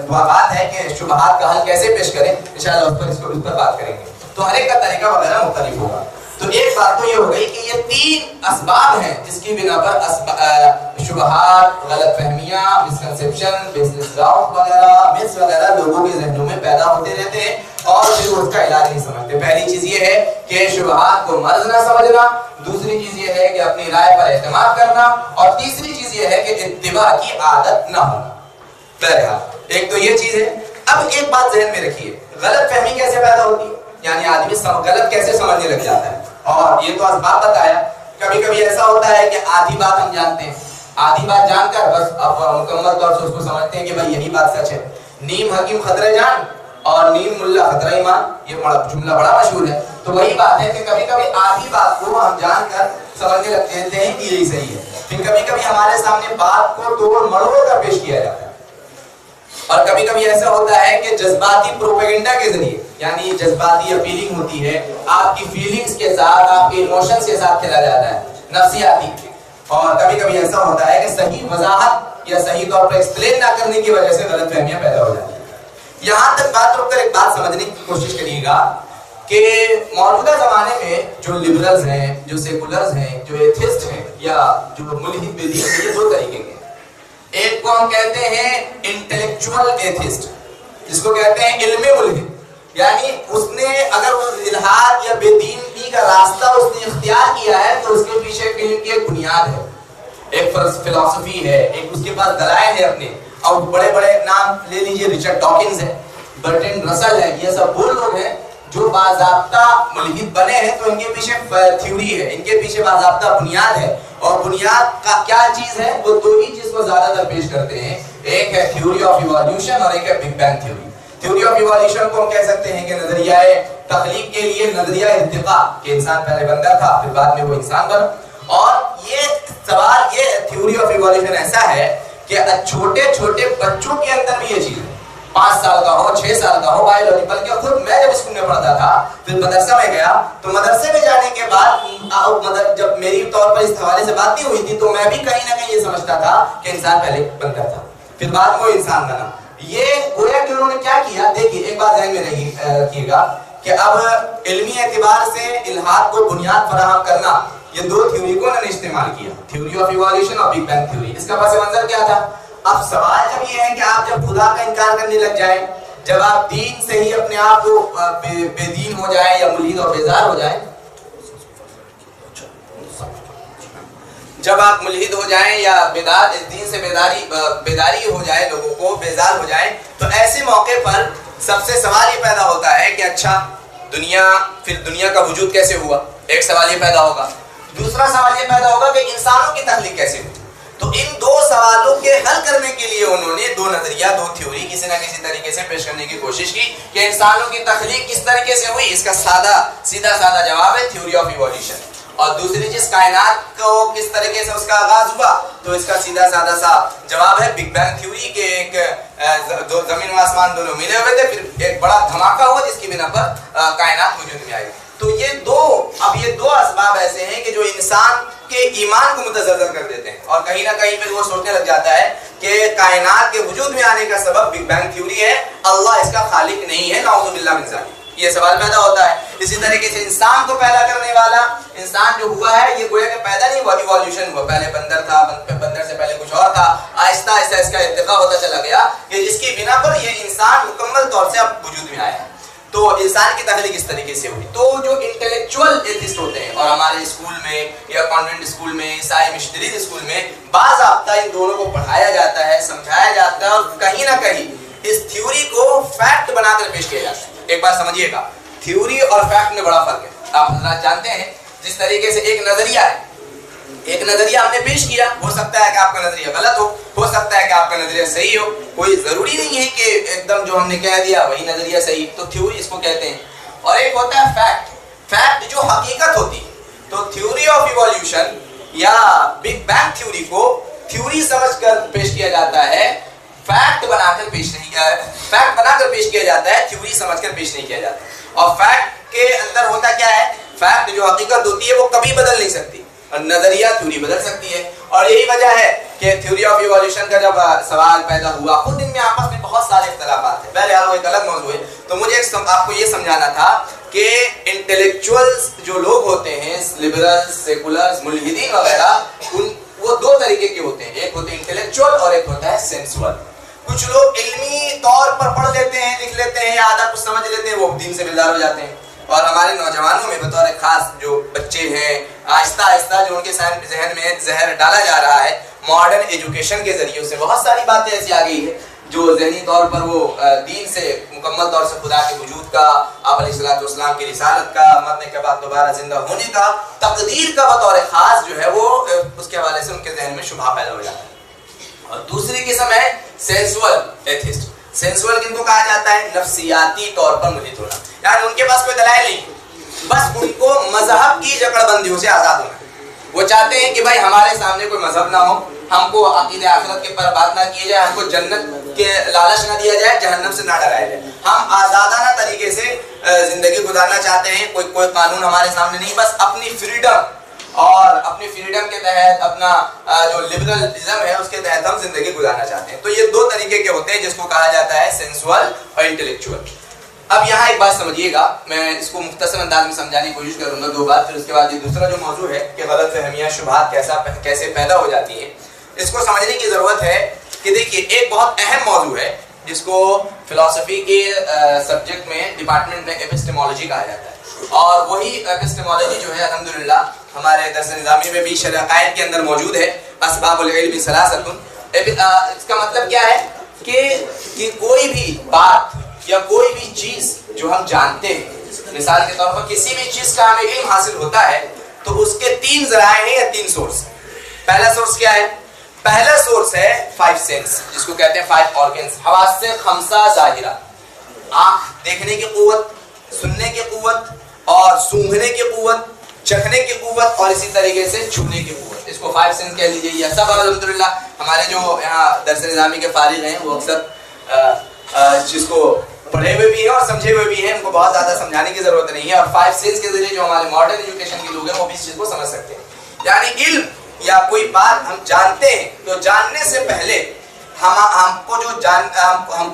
بات ہے کہ شبہات کا حل کیسے پیش کریں، انشاءاللہ اس پر بات کریں گے۔ تو ہر ایک کا طریقہ وغیرہ مختلف ہوگا۔ تو ایک بات تو یہ ہو گئی کہ یہ تین اسباب ہیں جس کی بنا پر شبہات، غلط فہمیاں، مسکنسیپشن، بزنس ڈاؤٹ وغیرہ، مس وغیرہ لوگوں کے ذہنوں میں پیدا ہوتے رہتے ہیں اور پھر اس کا علاج نہیں سمجھتے۔ پہلی چیز یہ ہے کہ شبہات کو مرض نہ سمجھنا، دوسری چیز یہ ہے کہ اپنی رائے پر اعتماد کرنا، اور تیسری چیز یہ ہے کہ اتباع کی عادت نہ ہونا۔ بہرحال ایک تو یہ چیز ہے۔ اب ایک بات ذہن میں رکھیے، غلط فہمی کیسے پیدا ہوتی ہے، یعنی آدمی غلط کیسے سمجھنے لگ جاتا ہے، اور یہ تو اسباب بتایا۔ کبھی کبھی ایسا ہوتا ہے کہ آدھی بات ہم جانتے ہیں، آدھی بات جان کر بس اب مکمل طور سے اس کو سمجھتے ہیں کہ بھائی یہی بات سچ ہے۔ نیم حکیم خطرہ جان اور نیم ملا خطرہ ایمان، یہ جملہ بڑا مشہور ہے۔ تو وہی بات ہے کہ کبھی کبھی آدھی بات کو ہم جان کر سمجھنے لگتے ہیں کہ یہی صحیح ہے، پھر کبھی کبھی ہمارے سامنے بات کو توڑ مڑوڑ کر پیش کیا جاتا ہے، اور کبھی کبھی ایسا ہوتا ہے کہ جذباتی پروپیگنڈا کے ذریعے، یعنی جذباتی اپیلنگ ہوتی ہے، آپ کی فیلنگز کے ساتھ، آپ کے ایموشنز کے ساتھ کھیلا جاتا ہے، نفسیاتی۔ اور کبھی کبھی ایسا ہوتا ہے کہ صحیح وضاحت یا صحیح طور پر ایکسپلین نہ کرنے کی وجہ سے غلط فہمیاں پیدا ہو جاتی ہیں۔ یہاں تک بات رک کر ایک بات سمجھنے کی کوشش کریے گا کہ موجودہ زمانے میں جو لبرلز ہیں، جو سیکولرز ہیں، جو ایتھسٹ ہیں یا جو ملحد بدین ہیں، یہ دو طریقے کے ہیں۔ ایک کو ہم کہتے ہیں انٹلیکچوئل ایتھسٹ، جس کو کہتے ہیں علم ملحد، یعنی اس نے اگر وہ الحاد یا بے دینی کا راستہ اس نے اختیار کیا ہے تو اس کے پیچھے علم کی ایک بنیاد ہے، ایک فلسفی ہے، ایک اس کے پاس دلائل ہے اپنے۔ اور بڑے بڑے نام لے لیجئے، ریچرڈ ڈاکنز ہے، برٹرینڈ رسل ہے، یہ سب وہ لوگ ہیں جو باضابطہ ملحد بنے ہیں۔ تو ان کے پیچھے تھیوری ہے، ان کے پیچھے باضابطہ بنیاد ہے، اور بنیاد کا کیا چیز ہے، وہ دو ہی چیز کو زیادہ تر پیش کرتے ہیں، ایک ہے تھیوری آف ایوالوشن اور ایک ہے big bang theory. Theory of evolution کو ہم کہہ سکتے ہیں کہ نظریہ تخلیق کے لیے نظریہ ارتقاء، کہ انسان پہلے بندر تھا پھر بعد میں وہ انسان بنا۔ اور یہ سوال، یہ تھیوری آف ایوالوشن ایسا ہے کہ چھوٹے چھوٹے بچوں کے اندر بھی یہ چیز ہے، 5 سال کا ہو، 6 سال کا ہو، بایولوجی، بلکہ خود میں جب اسکول میں پڑھتا تھا پھر مدرسہ میں گیا تو مدرسے میں جانے کے بعد جب میری طور پر اس حوالے سے بات نہیں ہوئی تھی تو میں بھی کہیں نہ کہیں یہ سمجھتا تھا کہ انسان پہلے بندر تھا پھر بعد میں وہ انسان بنا۔ یہ گویا کہ انہوں نے کیا کیا، دیکھیے ایک بات ذہن میں رکھیے گا کہ اب علمی اعتبار سے الحاد کو بنیاد فراہم کرنا، یہ دو تھیوری کو انہوں نے استعمال کیا، تھیوری آف ایوالوشن اور بگ بینگ تھیوری۔ اس کا پس منظر کیا تھا؟ اب سوال جب یہ ہے کہ آپ جب خدا کا انکار کرنے لگ جائیں، جب آپ دین سے ہی اپنے آپ کو بے دین ہو جائیں یا ملحد اور بیزار ہو جائیں، جب آپ ملحد ہو جائیں یا دین سے بیداری ہو جائے، لوگوں کو بیزار ہو جائیں، تو ایسے موقع پر سب سے سوال یہ پیدا ہوتا ہے کہ اچھا دنیا کا وجود کیسے ہوا، ایک سوال یہ پیدا ہوگا۔ دوسرا سوال یہ پیدا ہوگا کہ انسانوں کی تخلیق کیسے ہوئی۔ تو ان دو سوالوں کے حل کرنے کے لیے انہوں نے دو نظریہ، دو تھیوری کسی نہ کسی طریقے سے پیش کرنے کی کوشش کی کہ انسانوں کی تخلیق کس طریقے سے ہوئی۔ اس کا سیدھا سادہ جواب ہے تھیوری آف ایوالوشن۔ اور دوسری چیز کائنات کو کس طریقے سے اس کا آغاز ہوا، تو اس کا سیدھا سادہ سا جواب ہے بگ بینگ تھیوری کے ایک دو زمین و آسمان دونوں ملے ہوئے تھے، پھر ایک بڑا دھماکہ ہوا جس کی بنا پر کائنات وجود میں آئی۔ تو یہ دو اسباب ایسے ہیں کہ جو انسان کے ایمان کو متزلزل کر دیتے ہیں، اور کہیں نہ کہیں پھر وہ سوچنے لگ جاتا ہے کہ کائنات کے وجود میں آنے کا سبب بگ بینگ تھیوری ہے، اللہ اس کا خالق نہیں ہے، نعوذ باللہ من ذالک۔ یہ سوال پیدا ہوتا ہے۔ اسی طریقے سے انسان کو پیدا کرنے والا انسان جو ہوا ہے، یہ گویا کہ پیدا نہیں ہوا، ایوالوشن ہوا، پہلے بندر تھا، بندر سے پہلے کچھ اور تھا، آہستہ آہستہ اس کا ارتقا ہوتا چلا گیا کہ جس کی بنا پر یہ انسان مکمل طور سے اب وجود میں آیا ہے۔ تو انسان کی تخلیق اس طریقے سے ہوئی۔ تو جو انٹلیکچوئل ایتھسٹ ہوتے ہیں، اور ہمارے اسکول میں یا کانوینٹ اسکول میں، عیسائی مشنریز اسکول میں باضابطہ ان دونوں کو پڑھایا جاتا ہے، سمجھایا جاتا ہے، اور کہیں نہ کہیں اس تھیوری کو فیکٹ بنا کر پیش کیا جاتا ہے۔ ایک بات سمجھیے گا، تھیوری اور فیکٹ میں بڑا فرق ہے۔ آپ حضرات جانتے ہیں جس طریقے سے ایک نظریہ ہے، ایک نظریہ ہم نے پیش کیا، ہو سکتا ہے کہ آپ کا نظریہ غلط ہو سکتا ہے کہ آپ کا نظریہ صحیح ہو، کوئی ضروری نہیں ہے کہ ایک دم جو ہم نے کہہ دیا وہی نظریہ صحیح، تو تھیوری اس کو کہتے ہیں۔ اور ایک ہوتا ہے فیکٹ جو حقیقت ہوتی ہے۔ تو تھیوری آف ایوالوشن یا بگ بینگ تھیوری کو تھیوری سمجھ کر پیش کیا جاتا ہے، فیکٹ بنا کر پیش کیا جاتا ہے، تھیوری سمجھ کر پیش نہیں کیا جاتا۔ اور فیکٹ کے اندر ہوتا کیا ہے، فیکٹ جو حقیقت ہوتی ہے وہ کبھی بدل نہیں سکتی، اور نظریہ تھیوری بدل سکتی ہے۔ اور یہی وجہ ہے کہ تھیوری آف ایوالوشن کا جب سوال پیدا ہوا، خود ان میں آپس میں بہت سارے اختلافات ہیں، بہرحال وہ ایک الگ موضوع ہے۔ تو مجھے آپ کو یہ سمجھانا تھا کہ انٹلیکچوئلز جو لوگ ہوتے ہیں، لبرلز، سیکولرز، ملحدین وغیرہ، وہ دو طریقے کے ہوتے ہیں، ایک ہوتے ہیں انٹلیکچوئل اور ایک ہوتا ہے سینسول۔ کچھ لوگ علمی طور پر پڑھ لیتے ہیں، لکھ لیتے ہیں، یا آدھا کچھ سمجھ لیتے ہیں، وہ دین سے بیزار ہو جاتے ہیں۔ اور ہمارے نوجوانوں میں بطور خاص جو بچے ہیں، آہستہ آہستہ جو ان کے ذہن میں زہر ڈالا جا رہا ہے ماڈرن ایجوکیشن کے ذریعے سے، بہت ساری باتیں ایسی آ گئی ہے جو ذہنی طور پر وہ دین سے مکمل طور سے خدا کے وجود کا، آپ علیہ الصلوۃ والسلام کی رسالت کا، مرنے کے بعد دوبارہ زندہ ہونے کا، تقدیر کا بطور خاص جو ہے وہ اس کے حوالے سے ان کے ذہن میں شبہ پیدا ہو جاتا ہے۔ اور دوسری قسم ہے سینسول ایتھسٹ۔ سینسول کن کو کہا جاتا ہے؟ نفسیاتی طور پر ملحد ہونا، یعنی ان کے پاس کوئی دلائل نہیں، بس ان کو مذہب کی جکڑ بندیوں سے آزاد ہونا۔ وہ چاہتے ہیں کہ بھائی ہمارے سامنے کوئی مذہب نہ ہو، ہم کو عقیدہ آخرت کے پر بات نہ کی جائے، ہم کو جنت کے لالچ نہ دیا جائے، جہنم سے نہ ڈرایا جائے، ہم آزادانہ طریقے سے زندگی گزارنا چاہتے ہیں، کوئی قانون ہمارے سامنے نہیں، بس اپنی فریڈم، اور اپنی فریڈم کے تحت، اپنا جو لبرلزم ہے اس کے تحت ہم زندگی گزارنا چاہتے ہیں۔ تو یہ دو طریقے کے ہوتے ہیں جس کو کہا جاتا ہے سینسول اور انٹلیکچوئل۔ اب یہاں ایک بات سمجھیے گا، میں اس کو مختصر انداز میں سمجھانے کی کوشش کروں گا دو بار، پھر اس کے بعد یہ دوسرا جو موضوع ہے کہ غلط فہمیاں، شبہات کیسے پیدا ہو جاتی ہیں، اس کو سمجھنے کی ضرورت ہے۔ کہ دیکھیے ایک بہت اہم موضوع ہے جس کو فلسفی کے سبجیکٹ میں ڈپارٹمنٹ میں ایپسٹیمولوجی کہا جاتا ہے، اور وہی ایپسٹیمولوجی جو ہے الحمدللہ ہمارے درس نظامی میں بھی شرح عقائد کے اندر موجود ہے، اسباب العلم ثلاثۃ۔ اس کا مطلب کیا ہے کہ کوئی بھی بات یا کوئی بھی چیز جو ہم جانتے ہیں، مثال کے طور پر کسی بھی چیز کا ہمیں علم حاصل ہوتا ہے تو اس کے تین ذرائع ہیں یا تین سورس۔ پہلا سورس کیا ہے؟ پہلا سورس ہے 5 سینس، جس کو کہتے ہیں 5 آرگنز، حواس خمسہ ظاہرہ، آنکھ دیکھنے کی قوت، سننے کی قوت، اور سونگھنے کی قوت، چکھنے کی قوت، اور اسی طریقے سے چھونے کی قوت۔ اس کو 5 سینس کہہ لیجیے۔ یہ سب الحمدللہ ہمارے جو یہاں درس نظامی کے فارغ ہیں وہ اکثر جس کو پڑھے ہوئے بھی ہیں اور سمجھے ہوئے بھی ہیں، ان کو بہت زیادہ سمجھانے کی ضرورت نہیں ہے، اور 5 سینس کے ذریعے جو ہمارے ماڈرن ایجوکیشن کے لوگ ہیں وہ بھی اس چیز کو سمجھ سکتے ہیں۔ یعنی علم یا کوئی بات ہم جانتے ہیں تو جاننے سے پہلے ہم کو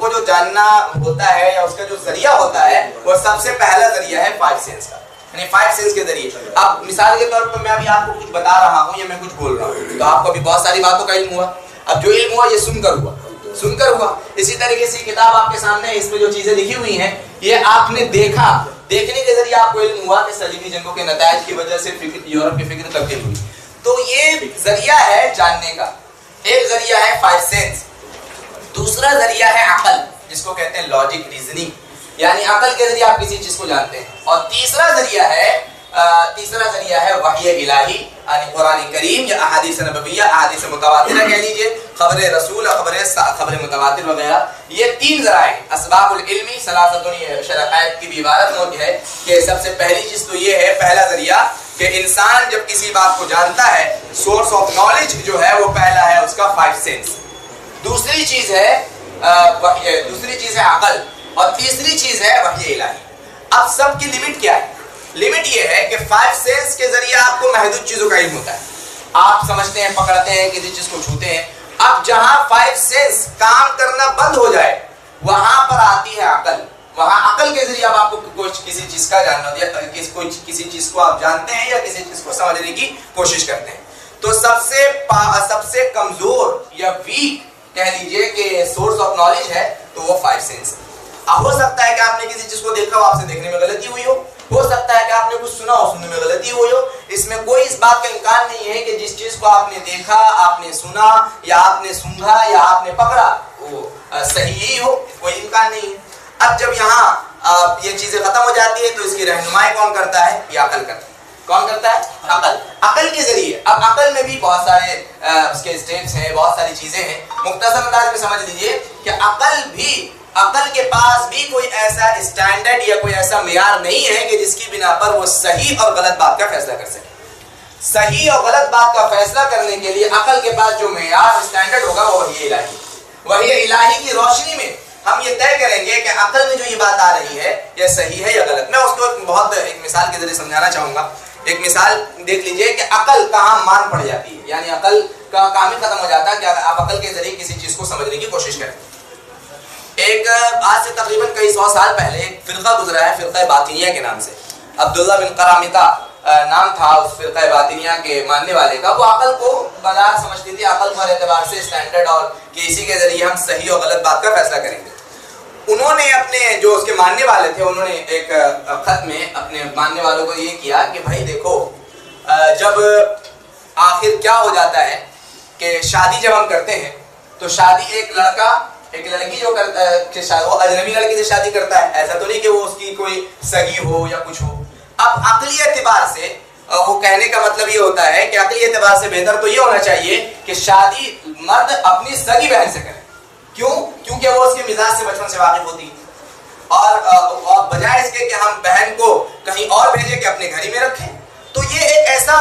جو جاننا ہوتا ہے یا اس کا جو ذریعہ ہوتا ہے وہ سب سے پہلا ذریعہ ہے 5 سینس کا، یعنی 5 سینس کے ذریعے۔ اب مثال کے طور پر میں ابھی آپ کو کچھ بتا رہا ہوں یا میں کچھ بول رہا ہوں تو آپ کو بھی بہت ساری باتوں کا علم ہوا۔ اب جو علم ہوا یہ سن کر ہوا۔ اسی طریقے سے کتاب آپ کے سامنے، اس میں جو چیزیں لکھی ہوئی ہیں یہ آپ نے دیکھا، دیکھنے کے ذریعے آپ کو علم ہوا کہ صلیبی جنگوں کے نتائج کی وجہ سے یورپ کی فکر تبدیل ہوئی۔ تو یہ ذریعہ ہے جاننے کا، ایک ذریعہ ہے 5 سینس، دوسرا ذریعہ ہے عقل، جس کو کہتے ہیں لاجک، ریزننگ، یعنی عقل کے ذریعے آپ کسی چیز کو جانتے ہیں، اور تیسرا ذریعہ ہے وحی الہی، یعنی قرآن کریم یا احادیث نبویہ، احادیث متواترہ کہہ لیجیے، خبر رسول، خبر متواتر وغیرہ۔ یہ 3 ذرائع ہیں۔ اسباب العلمی ثلاثۃ، شرح عقائد کی بھی عبارت موجود ہے کہ سب سے پہلی چیز تو یہ ہے، پہلا ذریعہ کہ انسان جب کسی بات کو جانتا ہے سورس آف نالج جو ہے وہ پہلا ہے اس کا 5 سینس، دوسری چیز ہے عقل، اور تیسری چیز ہے وحی الہی۔ اب سب کی لمٹ کیا ہے؟ لمٹ یہ ہے کہ 5 سینس کے ذریعے آپ کو محدود چیزوں کا علم ہوتا ہے، آپ سمجھتے ہیں، پکڑتے ہیں، کسی چیز کو چھوتے ہیں۔ اب جہاں 5 سینس کام کرنا بند ہو جائے وہاں پر آتی ہے عقل، وہاں عقل کے ذریعے اب آپ کو کسی چیز کا جاننا ہوتا ہے، کسی چیز کو آپ جانتے ہیں یا کسی چیز کو سمجھنے کی کوشش کرتے ہیں۔ تو سب سے کمزور یا ویک کہہ لیجئے کہ سورس آف نالج ہے تو وہ 5 سینس۔ اب ہو سکتا ہے کہ آپ نے کسی چیز کو دیکھا ہو، آپ سے دیکھنے میں غلطی ہوئی ہو سکتا ہے کہ آپ نے کچھ سنا ہو، سننے میں غلطی ہوئی ہو، اس میں کوئی اس بات کا امکان نہیں ہے کہ جس چیز کو آپ نے دیکھا، آپ نے سنا یا آپ نے سونگھا یا آپ نے پکڑا وہ صحیح ہی ہو، کوئی امکان نہیں ہے۔ اب جب یہاں یہ چیزیں ختم ہو جاتی ہے تو اس کی رہنمائی کون کرتا ہے؟ یہ عقل کرتا ہے۔ کون کرتا ہے؟ عقل۔ عقل کے ذریعے، اب عقل میں بھی بہت سارے اس کے اسٹیپس ہیں، بہت ساری چیزیں ہیں، مختصر انداز میں سمجھ لیجئے کہ عقل کے پاس بھی کوئی ایسا اسٹینڈرڈ یا کوئی ایسا معیار نہیں ہے کہ جس کی بنا پر وہ صحیح اور غلط بات کا فیصلہ کر سکے۔ صحیح اور غلط بات کا فیصلہ کرنے کے لیے عقل کے پاس جو معیار اسٹینڈرڈ ہوگا وہ وحی الہی، وحی الہی کی روشنی میں ہم یہ طے کریں گے کہ عقل میں جو یہ بات آ رہی ہے یہ صحیح ہے یا غلط۔ میں اس کو ایک مثال کے ذریعے سمجھانا چاہوں گا۔ ایک مثال دیکھ لیجئے کہ عقل کہاں مان پڑ جاتی ہے، یعنی عقل کا کام ہی ختم ہو جاتا ہے کہ آپ عقل کے ذریعے کسی چیز کو سمجھنے کی کوشش کریں۔ آج سے تقریباً کئی 100 سال پہلے ایک فرقہ گزرا ہے، فرقہ باطنیہ کے نام سے۔ عبداللہ بن قرامطہ نام تھا اس فرقہ باطنیہ کے ماننے والے کا۔ وہ عقل کو بازار سمجھتی تھی، عقل پر اعتبار سے اسٹینڈرڈ، اور کہ اسی کے ذریعے ہم صحیح اور غلط بات کا فیصلہ کریں گے۔ انہوں نے اپنے جو اس کے ماننے والے تھے، انہوں نے ایک خط میں اپنے ماننے والوں کو یہ کیا کہ بھائی دیکھو، جب آخر کیا ہو جاتا ہے کہ شادی جب ہم کرتے ہیں تو شادی ایک لڑکی جو کرتا ہے وہ اجنبی لڑکی سے شادی کرتا ہے، ایسا تو نہیں کہ وہ اس کی کوئی سگی ہو یا کچھ ہو۔ اب عقلی اعتبار سے وہ کہنے کا مطلب یہ ہوتا ہے کہ عقلی اعتبار سے بہتر تو یہ ہونا چاہیے کہ شادی مرد اپنی سگی بہن سے کرے۔ کیوں؟ کیونکہ وہ اس کے مزاج سے بچپن سے واقف ہوتی ہے، اور بجائے اس کے کہ ہم بہن کو کہیں اور بھیجیں کہ اپنے گھر ہی میں رکھیں۔ تو یہ ایک ایسا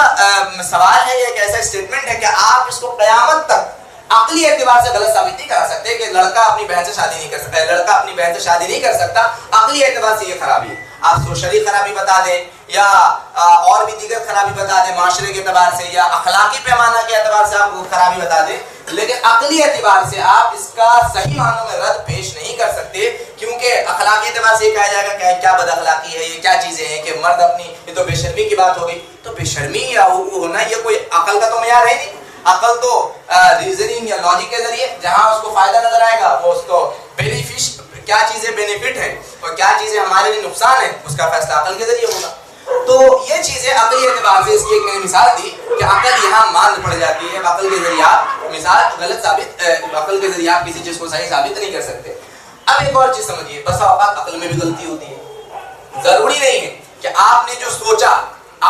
سوال ہے، ایک ایسا اسٹیٹمنٹ ہے کہ آپ اس کو قیامت تک عقلی اعتبار سے غلط ثابت نہیں کرا سکتے کہ لڑکا اپنی بہن سے شادی نہیں کر سکتا، لڑکا اپنی بہن سے شادی نہیں کر سکتا۔ عقلی اعتبار سے یہ خرابی ہے، آپ سوشلی خرابی بتا دیں یا اور بھی دیگر خرابی بتا دیں، معاشرے کے اعتبار سے یا اخلاقی پیمانہ کے اعتبار سے آپ خرابی بتا دیں، لیکن عقلی اعتبار سے آپ اس کا صحیح معنوں میں رد پیش نہیں کر سکتے، کیونکہ اخلاقی اعتبار سے یہ کہا جائے گا کہ کیا بد اخلاقی ہے، یہ کیا چیزیں ہیں کہ مرد اپنی، یہ تو بے شرمی کی بات ہو گئی۔ تو بے شرمی یا ہونا یہ کوئی عقل کا تو معیار ہے نہیں۔ عقل تو ریزننگ یا لاجک کے ذریعے جہاں اس کو فائدہ نظر آئے گا وہ اس کو کیا چیزیں بینیفٹ ہیں اور کیا چیزیں ہمارے لیے نقصان ہے، اس کا فیصلہ عقل کے ذریعے ہوگا۔ تو یہ چیزیں عقلی اعتبار سے، اس کی ایک میں نے مثال دی کہ عقل یہاں ماند پڑ جاتی ہے، عقل کے ذریعے آپ مثال غلط عقل کے ذریعے آپ کسی چیز کو صحیح ثابت نہیں کر سکتے۔ اب ایک اور چیز سمجھیے، بس اوقات عقل میں بھی غلطی ہوتی ہے۔ ضروری نہیں ہے کہ آپ نے جو سوچا،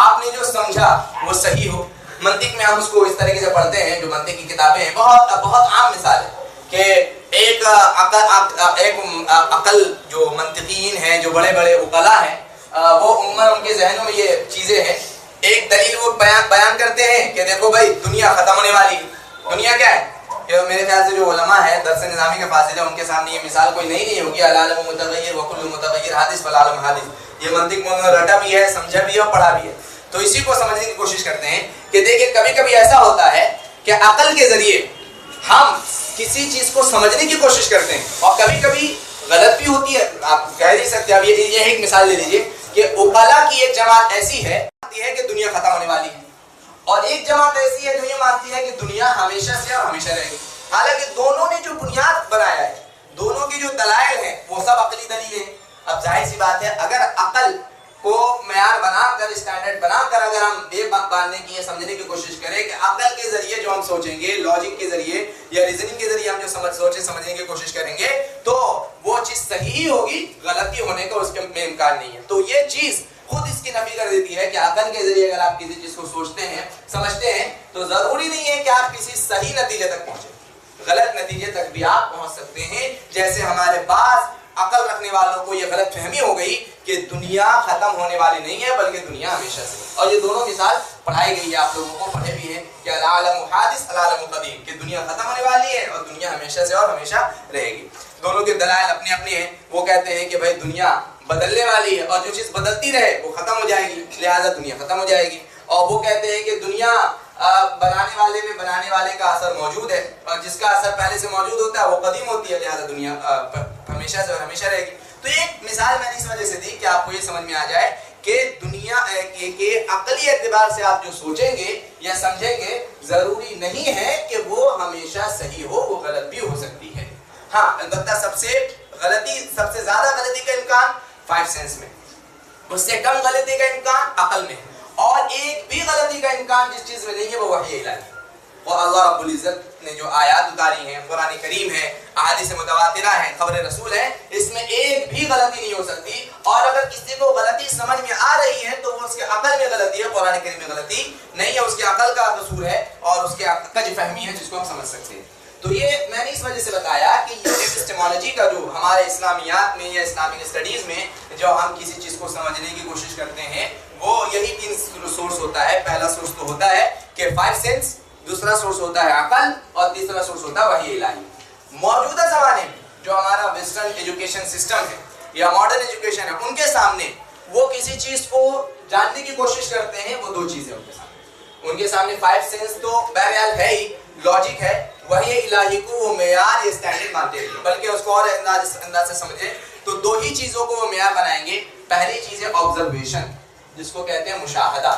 آپ نے جو سمجھا وہ صحیح ہو۔ منطق میں ہم اس کو اس طریقے سے پڑھتے ہیں، جو منطق کی کتابیں ہیں، بہت عام مثال ہے کہ ایک عقل جو منطقین ہیں، جو بڑے بڑے عقلاء ہیں، وہ عموماً ان کے ذہنوں میں یہ چیزیں ہیں۔ ایک دلیل وہ بیان کرتے ہیں کہ دیکھو بھائی دنیا ختم ہونے والی ہے۔ دنیا کیا ہے؟ میرے خیال سے جو علماء ہیں درس نظامی کے فاصلے، ان کے سامنے یہ مثال کوئی نئی نہیں ہوگی۔ العالم متغیر وکل متغیر حادث فالعالم حادث، یہ منطق میں انہوں نے رٹا بھی ہے، سمجھا بھی ہے اور پڑھا بھی ہے۔ تو اسی کو سمجھنے کی کوشش کرتے ہیں کہ دیکھیں کبھی کبھی ایسا ہوتا ہے کہ عقل کے ذریعے ہم کسی چیز کو سمجھنے کی کوشش کرتے ہیں اور کبھی کبھی غلط بھی ہوتی ہے، آپ کہہ نہیں سکتے۔ اب یہ ایک مثال لے لیجئے کہ عقلاء کی ایک جماعت ایسی ہے کہ دنیا ختم ہونے والی ہے، اور ایک جماعت ایسی ہے جو یہ مانتی ہے کہ دنیا ہمیشہ سے اور ہمیشہ رہے گی۔ حالانکہ دونوں نے جو بنیاد بنایا ہے، دونوں کی جو دلائل ہیں وہ سب عقلی دلیل ہیں۔ اب ظاہر سی بات ہے اگر عقل کو معیار بنا کر، اسٹینڈرڈ بنا کر اگر ہم یہ باندھنے کی، یہ سمجھنے کی کوشش کریں کہ عقل کے ذریعے جو ہم سوچیں گے، لاجک کے ذریعے یا ریزننگ کے ذریعے ہم جو سمجھنے کی کوشش کریں گے تو وہ چیز صحیح ہوگی، غلطی ہونے کا اس کے میں امکان نہیں ہے۔ تو یہ چیز خود اس کی نفی کر دیتی ہے کہ عقل کے ذریعے اگر آپ کسی چیز کو سوچتے ہیں، سمجھتے ہیں، تو ضروری نہیں ہے کہ آپ کسی صحیح نتیجے تک پہنچیں، غلط نتیجے تک بھی آپ پہنچ سکتے ہیں۔ جیسے ہمارے پاس عقل رکھنے والوں کو یہ غلط فہمی ہو گئی کہ دنیا ختم ہونے والی نہیں ہے بلکہ دنیا ہمیشہ سے. اور یہ دونوں مثال پڑھائی گئی ہے آپ لوگوں کو, پڑھے بھی ہیں کہ العالم حادث العالم قدیم, کہ دنیا ختم ہونے والی ہے اور دنیا ہمیشہ سے اور ہمیشہ رہے گی. دونوں کے دلائل اپنے اپنے ہیں. وہ کہتے ہیں کہ بھائی دنیا بدلنے والی ہے اور جو چیز بدلتی رہے وہ ختم ہو جائے گی, لہذا دنیا ختم ہو جائے گی. اور وہ کہتے ہیں کہ دنیا بنانے والے میں بنانے والے کا اثر موجود ہے اور جس کا اثر پہلے سے موجود ہوتا ہے وہ قدیم ہوتی ہے, لہذا دنیا ہمیشہ سے اور ہمیشہ رہے گی. تو ایک مثال میں نے اس وجہ سے دی کہ آپ کو یہ سمجھ میں آ جائے کہ دنیا کے عقلی اعتبار سے آپ جو سوچیں گے یا سمجھیں گے ضروری نہیں ہے کہ وہ ہمیشہ صحیح ہو, وہ غلط بھی ہو سکتی ہے. ہاں البتہ سب سے زیادہ غلطی کا امکان 5 سینس میں, اس سے کم غلطی کا امکان عقل میں, اور ایک بھی غلطی کا امکان جس چیز میں نہیں ہے وہ وحی الہی. اور اللہ رب العزت نے جو آیات اتاری ہیں, قرآن کریم ہے, احادیث متواترہ ہیں, خبر رسول ہے, اس میں ایک بھی غلطی نہیں ہو سکتی. اور اگر کسی کو غلطی سمجھ میں آ رہی ہے تو وہ اس کے عقل میں غلطی ہے, قرآن کریم میں غلطی نہیں ہے, اس کے عقل کا قصور ہے اور اس کے کج فہمی ہے جس کو ہم سمجھ سکتے ہیں. تو یہ میں نے اس وجہ سے بتایا کہ یہ ایپسٹیمولوجی کا جو ہمارے اسلامیات میں یا اسلامک اسٹڈیز میں جو ہم کسی چیز کو سمجھنے کی کوشش کرتے ہیں وہ یہی 3 سورس ہوتا ہے. پہلا سورس تو ہوتا ہے کہ 5 سینس, دوسرا سورس ہوتا ہے عقل, اور تیسرا سورس ہوتا ہے وحی الہی. موجودہ زمانے میں جو ہمارا ویسٹرن ایجوکیشن سسٹم ہے یا ماڈرن ایجوکیشن ہے, ان کے سامنے وہ کسی چیز کو جاننے کی کوشش کرتے ہیں, وہ 2 چیزیں ان کے سامنے 5 سینس تو بہرحال ہے ہی, لاجک ہے, وحی الہی کو وہ معیار یا اسٹینڈرڈ مانتے ہیں, بلکہ اس کو اور انداز سے سمجھیں تو 2 ہی چیزوں کو وہ معیار بنائیں گے. پہلی چیز ہے آبزرویشن, جس کو کہتے ہیں مشاہدہ,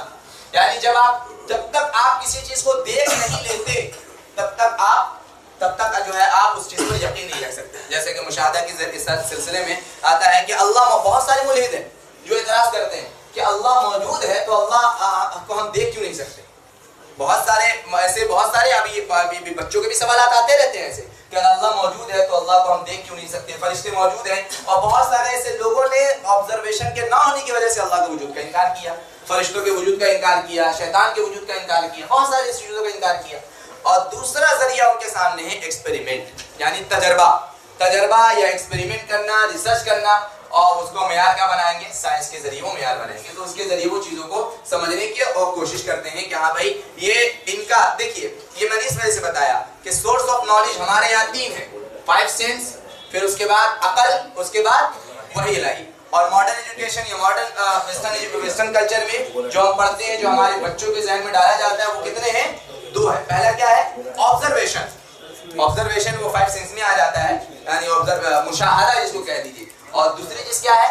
یعنی جب تک آپ کسی چیز کو دیکھ نہیں لیتے تب تک جو ہے آپ اس چیز پر یقین نہیں رکھ سکتے. جیسے کہ مشاہدہ کے سلسلے میں آتا ہے کہ اللہ, بہت سارے ملحد ہیں جو اعتراض کرتے ہیں کہ اللہ موجود ہے تو اللہ کو ہم دیکھ کیوں نہیں سکتے. بہت سارے ابھی بچوں کے بھی سوالات آتے رہتے ہیں ایسے کہ اللہ موجود ہے تو اللہ کو ہم دیکھ کیوں نہیں سکتے, فرشتے موجود ہیں. اور بہت سارے ایسے لوگوں نے آبزرویشن کے نہ ہونے کی وجہ سے اللہ کے وجود کا انکار کیا, فرشتوں کے وجود کا انکار کیا, شیطان کے وجود کا انکار کیا, بہت سارے ایسی چیزوں کا انکار کیا. اور دوسرا ذریعہ ان کے سامنے ہے ایکسپیریمنٹ, یعنی تجربہ یا ایکسپیریمنٹ کرنا, ریسرچ کرنا, اور اس کو معیار کیا بنائیں گے, سائنس کے ذریعے وہ معیار بنائیں گے. تو اس کے ذریعے وہ چیزوں کو سمجھنے کی اور کوشش کرتے ہیں کہ ہاں بھائی یہ ان کا, دیکھیے یہ میں نے اس وجہ سے بتایا کہ سورس آف نالج ہمارے یہاں 3 ہیں, 5 سینس, پھر اس کے بعد عقل, اس کے بعد وحی الہی. اور ماڈرن ایجوکیشن یا ماڈرن ویسٹرن کلچر میں جو ہم پڑھتے ہیں, جو ہمارے بچوں کے ذہن میں ڈالا جاتا ہے, وہ کتنے ہیں, 2 ہیں. پہلا کیا ہے, آبزرویشن, وہ 5 سینس میں آ جاتا ہے, یعنی مشاہدہ جس کو کہہ دیجیے. اور دوسری چیز کیا ہے,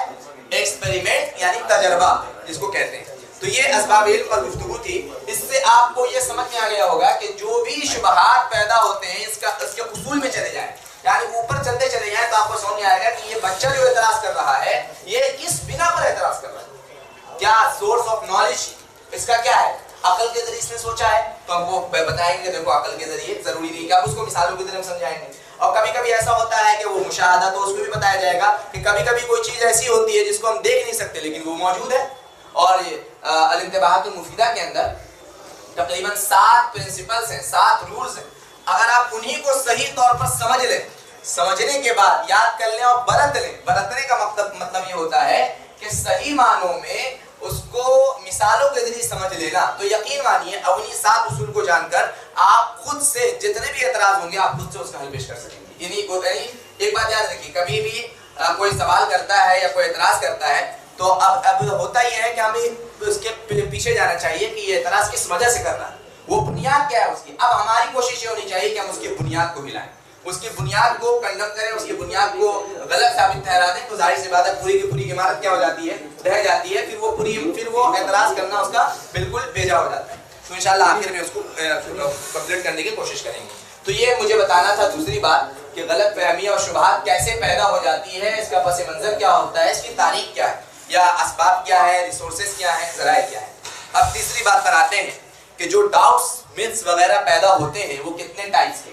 ایکسپیریمنٹ یعنی تجربہ جس کو کہتے ہیں. تو یہ اسباب علم پر گفتگو تھی. اس سے آپ کو یہ سمجھ میں آ گیا ہوگا کہ جو بھی شبہات پیدا ہوتے ہیں اس کے اصول میں چلے جائیں, یعنی اوپر چلتے چلے جائیں تو آپ کو سمجھ میں آئے گا کہ یہ بچہ جو اعتراض کر رہا ہے یہ کس بنا پر اعتراض کر رہا ہے, کیا سورس آف نالج اس کا کیا ہے, عقل کے ذریعے اس نے سوچا ہے. تو ہم کو بتائیں گے دیکھو عقل کے ذریعے, ضروری نہیں کہ آپ اس کو مثالوں کے ذریعے سمجھائیں گے. اور کبھی کبھی ایسا ہوتا ہے کہ وہ مشاہدہ, تو اس کو بھی بتایا جائے گا کہ کبھی کبھی کوئی چیز ایسی ہوتی ہے جس کو ہم دیکھ نہیں سکتے لیکن وہ موجود ہے. اور الانتباہات المفیدہ کے اندر تقریباً 7 پرنسپلز ہیں, 7 رولز ہیں. اگر آپ انہی کو صحیح طور پر سمجھ لیں, سمجھنے کے بعد یاد کر لیں اور برت لیں, برتنے کا مطلب یہ ہوتا ہے کہ صحیح معنوں میں اس کو مثالوں کے ذریعے سمجھ لینا, تو یقین مانیے اب انہی 7 اصول کو جان کر آپ خود سے جتنے بھی اعتراض ہوں گے آپ خود سے اس کا حل پیش کر سکیں گے. یعنی ایک بات یاد رکھیے, کبھی بھی کوئی سوال کرتا ہے یا کوئی اعتراض کرتا ہے تو اب ہوتا یہ ہے کہ ہمیں اس کے پیچھے جانا چاہیے کہ یہ اعتراض کس وجہ سے کر رہا ہے, وہ بنیاد کیا ہے اس کی. اب ہماری کوشش یہ ہونی چاہیے کہ ہم اس کی بنیاد کو ہلائیں, اس کی بنیاد کو کنڈم کریں, اس کی بنیاد کو غلط ثابت ٹھہرا دیں, تو ظاہر سی بات ہے پوری کی پوری عمارت کیا ہو جاتی ہے, ڈھہ جاتی ہے. پھر وہ اعتراض کرنا اس کا بالکل بیجا ہو جاتا ہے. تو انشاءاللہ آخر میں اس کو کمپلیٹ کرنے کی کوشش کریں گے. تو یہ مجھے بتانا تھا دوسری بات کہ غلط فہمیاں اور شبہات کیسے پیدا ہو جاتی ہے, اس کا پس منظر کیا ہوتا ہے, اس کی تاریخ کیا ہے, یا اسباب کیا ہے, ریسورسز کیا ہیں, ذرائع کیا ہے. اب تیسری بات پر آتے ہیں کہ جو ڈاؤٹس, متس وغیرہ پیدا ہوتے ہیں وہ کتنے ٹائپس کے,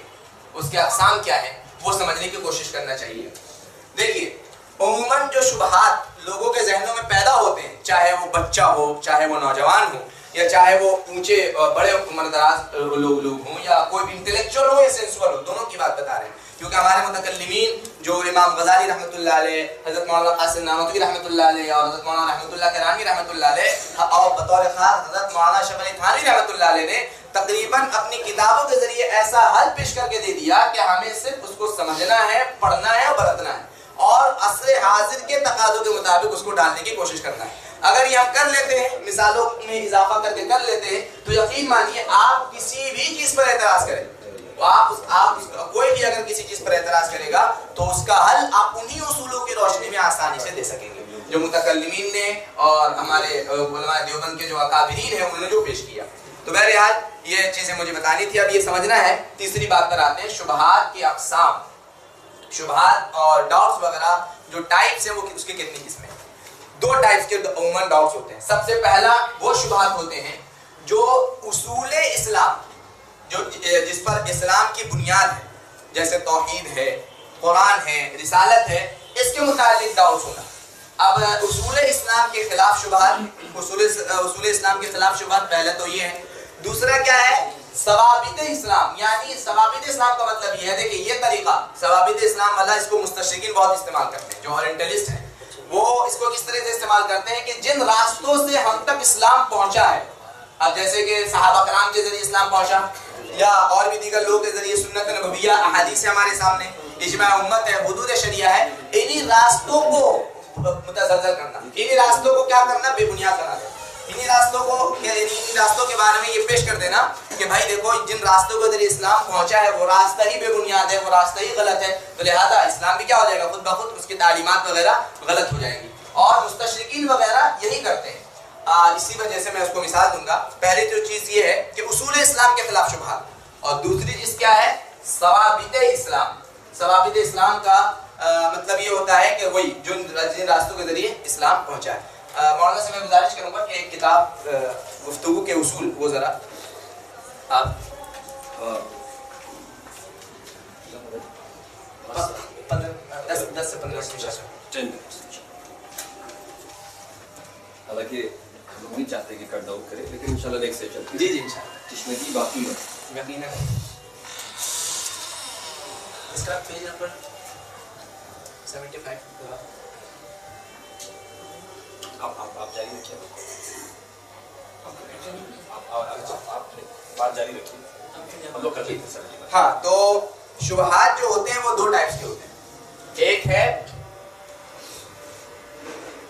اس کے اقسام کیا ہیں, وہ سمجھنے کی کوشش کرنا چاہیے. دیکھیے عموماً جو شبہات لوگوں کے ذہنوں میں پیدا ہوتے ہیں, چاہے وہ بچہ ہو, چاہے وہ نوجوان ہو, یا چاہے وہ اونچے بڑے عمر دراز لوگ ہوں, یا کوئی بھی انٹلیکچوئل ہو یا سینسول ہو, دونوں کی بات بتا رہے ہیں کہ کیونکہ ہمارے متکلمین جو امام غزالی رحمۃ اللہ علیہ، حضرت مولانا قاسم نانوتوی رحمۃ اللہ علیہ اور حضرت مولانا رحمۃ اللہ کرانی رحمۃ اللہ علیہ اور بطور خاص حضرت مولانا اشرف علی تھانوی رحمۃ اللہ علیہ نے تقریباً اپنی کتابوں کے ذریعے ایسا حل پیش کر کے دے دیا کہ ہمیں صرف اس کو سمجھنا ہے، پڑھنا ہے اور برتنا ہے اور عصر حاضر کے تقاضوں کے مطابق اس کو ڈالنے کی کوشش کرنا ہے۔ اگر یہ ہم کر لیتے ہیں، مثالوں میں اضافہ کر کے کر لیتے ہیں، تو یقین مانیے آپ کسی بھی چیز پر اعتراض کریں، کوئی بھی اگر کسی چیز پر اعتراض کرے گا تو اس کا حل آپ انہی اصولوں کی روشنی میں آسانی سے دے سکیں گے جو متکلمین نے اور ہمارے علماء دیوبند کے جو اکابرین ہیں انہوں نے جو پیش کیا۔ تو بہرحال یہ چیزیں مجھے بتانی تھی۔ اب یہ سمجھنا ہے، تیسری بات پر آتے ہیں، شبہات کی اقسام، شبہات اور ڈاؤٹس وغیرہ جو ٹائپس ہیں وہ اس کے کتنی قسمیں ہیں؟ دو ٹائپس کے عموماً ڈاؤٹس ہوتے ہیں۔ سب سے پہلا وہ شبہات ہوتے ہیں جو اصول اسلام، جو جس پر اسلام کی بنیاد ہے، جیسے توحید ہے، قرآن ہے، رسالت ہے، اس کے متعلق ڈاؤٹس ہونا۔ اب اصول اسلام کے خلاف شبہات، اصول اسلام کے خلاف شبہات پہلے تو یہ ہے۔ دوسرا کیا ہے؟ ثوابت اسلام، یعنی ثوابت اسلام کا مطلب یہ ہے، دیکھیں یہ طریقہ ثوابت اسلام والا اس کو مستشرقین بہت استعمال کرتے ہیں، جو اورینٹلسٹ ہیں وہ اس کو کس طرح سے استعمال کرتے ہیں کہ جن راستوں سے ہم تک اسلام پہنچا ہے، اب جیسے کہ صحابہ کرام کے ذریعے اسلام پہنچا یا اور بھی دیگر لوگ کے ذریعے سنت نبویہ احادیث ہے ہمارے سامنے، اجماع امت ہے، حدود شریعہ ہے، انہی راستوں کو متزلزل کرنا، انہی راستوں کو کیا کرنا؟ بے بنیاد بنا دینا، انہی راستوں کو، انہی راستوں کے بارے میں یہ پیش کر دینا کہ بھائی دیکھو جن راستوں کے ذریعے اسلام پہنچا ہے وہ راستہ ہی بے بنیاد ہے، وہ راستہ ہی غلط ہے، تو لہذا اسلام بھی کیا ہو جائے گا؟ خود بخود اس کی تعلیمات وغیرہ غلط ہو جائیں گی۔ اور مستشرقین وغیرہ یہی کرتے ہیں۔ اسی وجہ سے میں اس کو مثال دوں گا۔ پہلی جو چیز یہ ہے کہ اصول اسلام کے خلاف شبہات، اور دوسری چیز کیا ہے؟ ثوابت اسلام۔ ثوابت اسلام کا مطلب یہ ہوتا ہے کہ وہی جن راستوں کے ذریعے اسلام پہنچا ہے۔ مولانا سے میں گزارش کروں گا کہ ایک کتاب گفتگو کے اصول وہ ذرا آپ 10 سے 15 حالانکہ ہم نہیں چاہتے کہ کٹ ڈاؤن کرے، لیکن انشاءاللہ نیکسٹ سے چلتے ہیں۔ جی انشاءاللہ تشنگی باقی ہے، یقیناً۔ اس کا پیج نمبر 75 آپ جاری رکھیے، آپ بات جاری رکھیے، ہم لوگ کر لیتے ہیں سر۔ ہاں، تو شبہات جو ہوتے ہیں وہ دو ٹائپس کے ہوتے ہیں۔ ایک ہے،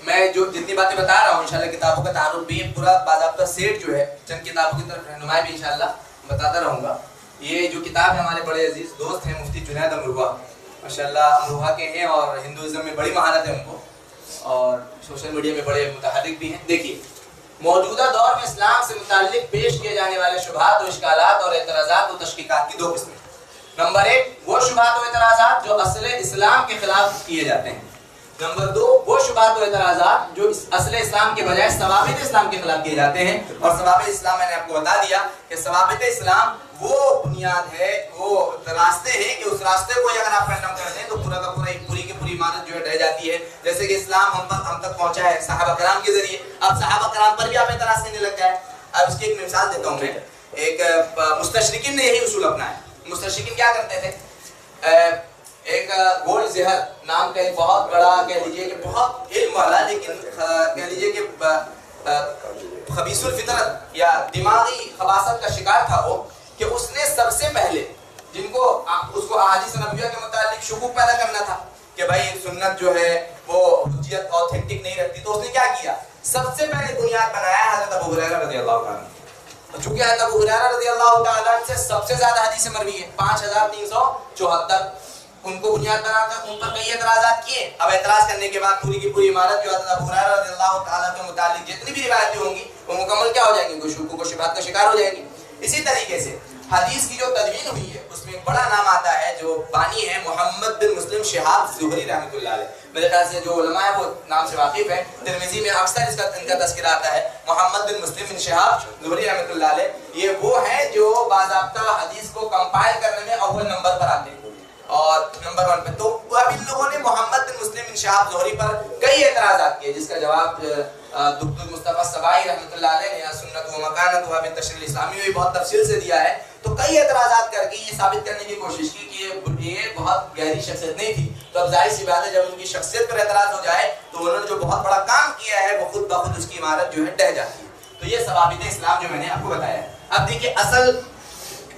میں جو جتنی باتیں بتا رہا ہوں انشاءاللہ کتابوں کا تعارف بھی پورا باضابطہ سیٹ جو ہے چند کتابوں کی طرف رہنمائی بھی انشاءاللہ بتاتا رہوں گا۔ یہ جو کتاب ہے ہمارے بڑے عزیز دوست ہیں مفتی جنید امروہہ، ماشاءاللہ امروہہ کے ہیں اور ہندوازم میں بڑی مہارت ہے ان کو اور سوشل میڈیا میں بڑے متحرک بھی ہیں۔ دیکھیے موجودہ دور میں اسلام سے متعلق پیش کیے جانے والے شبہات و اشکالات اور اعتراضات و تشکیکات کی دو قسمیں۔ نمبر ایک، وہ شبہات و اعتراضات جو اصل اسلام کے خلاف کیے جاتے ہیں۔ نمبر دو، وہ شبہات و اعتراضات جو اصل اسلام کے بجائے ثوابت اسلام کے خلاف کیے جاتے ہیں۔ اور ثوابت اسلام میں نے آپ کو بتا دیا کہ ثوابت اسلام وہ بنیاد ہے، وہ راستے ہیں کہ اس راستے کو اگر آپ کنڈم کرتے ہیں تو پورا کا پورا ایک پوری کی پوری عمارت جو ہے ڈہ جاتی ہے۔ جیسے کہ اسلام ہم تک پہنچا ہے صحابہ کرام کے ذریعے، اب صحابہ کرام پر بھی آپ اعتراض کرنے لگ جائے۔ اب اس کی ایک مثال دیتا ہوں میں۔ ایک مستشرقین نے یہی اصول اپنایا۔ مستشرقین کیا کرتے تھے؟ ایک گول زہر نام کا ایک بہت بڑا کہہ لیجیے کہ بہت علم والا لیکن کہہ لیجیے کہ خبیث الفطرت یا دماغی خباثت کا شکار تھا وہ، کہ اس نے سب سے پہلے جن کو اس کو احادیث نبویہ کے متعلق شکوک پیدا کرنا تھا کہ بھائی سنت جو ہے وہ حجیت اوتھینٹک نہیں رکھتی، تو اس نے کیا کیا؟ سب سے پہلے بنیاد بنایا حضرت ابو ہریرہ رضی اللہ تعالیٰ عنہ۔ چونکہ حضرت ابو ہریرہ رضی اللہ تعالیٰ عنہ سے سب سے زیادہ حدیث مروی ہے، 5374، ان کو بنیاد بنا کر ان پر کئی اعتراضات کیے۔ اب اعتراض کرنے کے بعد پوری کی پوری عمارت جو حضرت ابو ہریرہ رضی اللہ تعالیٰ کے متعلق جتنی بھی روایتیں ہوں گی وہ مکمل کیا ہو جائیں گی؟ شکوک و شبہات کا شکار ہو جائیں گی۔ اسی طریقے سے حدیث کی جو تدوین ہوئی ہے اس میں ایک بڑا نام آتا ہے، جو بانی ہے محمد بن مسلم شہاب زہری رحمۃ اللہ علیہ۔ میرے خیال سے جو علماء ہیں وہ نام سے واقف ہیں، ترمذی میں اکثر ان کا تذکرہ آتا ہے، محمد بن مسلم بن شہاب زہری رحمۃ اللہ علیہ۔ یہ وہ ہیں جو باضابطہ حدیث کو کمپائل کرنے میں اول نمبر پر آتے ہیں اور نمبر 1 پہ۔ تو اب ان لوگوں نے محمد بن مسلم بن شہاب زہری پر کئی اعتراضات کیے، جس کا جواب دکتور مصطفیٰ سبائی رحمۃ اللہ علیہ نے سنت و مکانت و بالتشریع الاسلامی میں بہت تفصیل سے دیا ہے. تو کئی اعتراضات کر کے یہ ثابت کرنے کی کوشش کی کہ یہ بہت گہری شخصیت نہیں تھی. تو اب ظاہر سی بات ہے جب ان کی شخصیت پر اعتراض ہو جائے تو انہوں نے جو بہت بڑا کام کیا ہے وہ خود بخود اس کی عمارت جو ہے ڈہ جاتی ہے. تو یہ ثوابت اسلام جو میں نے آپ کو بتایا ہے. اب دیکھیے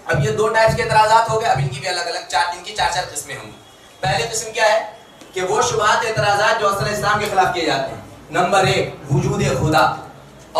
اب یہ 2 ٹائپس کے اعتراضات ہو گئے. اب ان کی بھی الگ الگ ان کی 4 قسمیں ہوں گی. پہلی قسم کیا ہے کہ وہ شبہات اعتراضات جو اصل اسلام کے خلاف کیے جاتے ہیں. نمبر 1 وجود خدا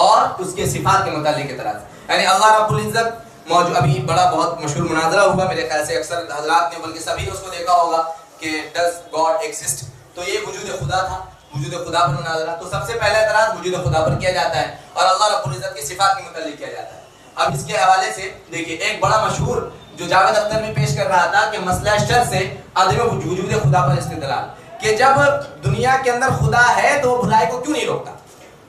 اور اس کے صفات کے متعلق اعتراض. یعنی اللہ رب العزت موجود. ابھی بڑا بہت مشہور مناظرہ ہوا میرے خیال سے اکثر حضرات نے بلکہ سبھی نے اس کو دیکھا ہوگا کہ ڈز گاڈ ایگزسٹ. تو یہ وجود خدا تھا, وجود خدا پر مناظرہ. تو سب سے پہلا اعتراض وجود خدا پر کیا جاتا ہے اور اللہ رب العزت کی صفات کے متعلق کیا جاتا ہے. اب اس کے حوالے سے دیکھیے ایک بڑا مشہور جو جاوید اختر بھی پیش کر رہا تھا کہ مسئلہ شر سے عدم وجود خدا پر استدلال, کہ جب دنیا کے اندر خدا ہے تو وہ بھلائی کو کیوں نہیں روکتا.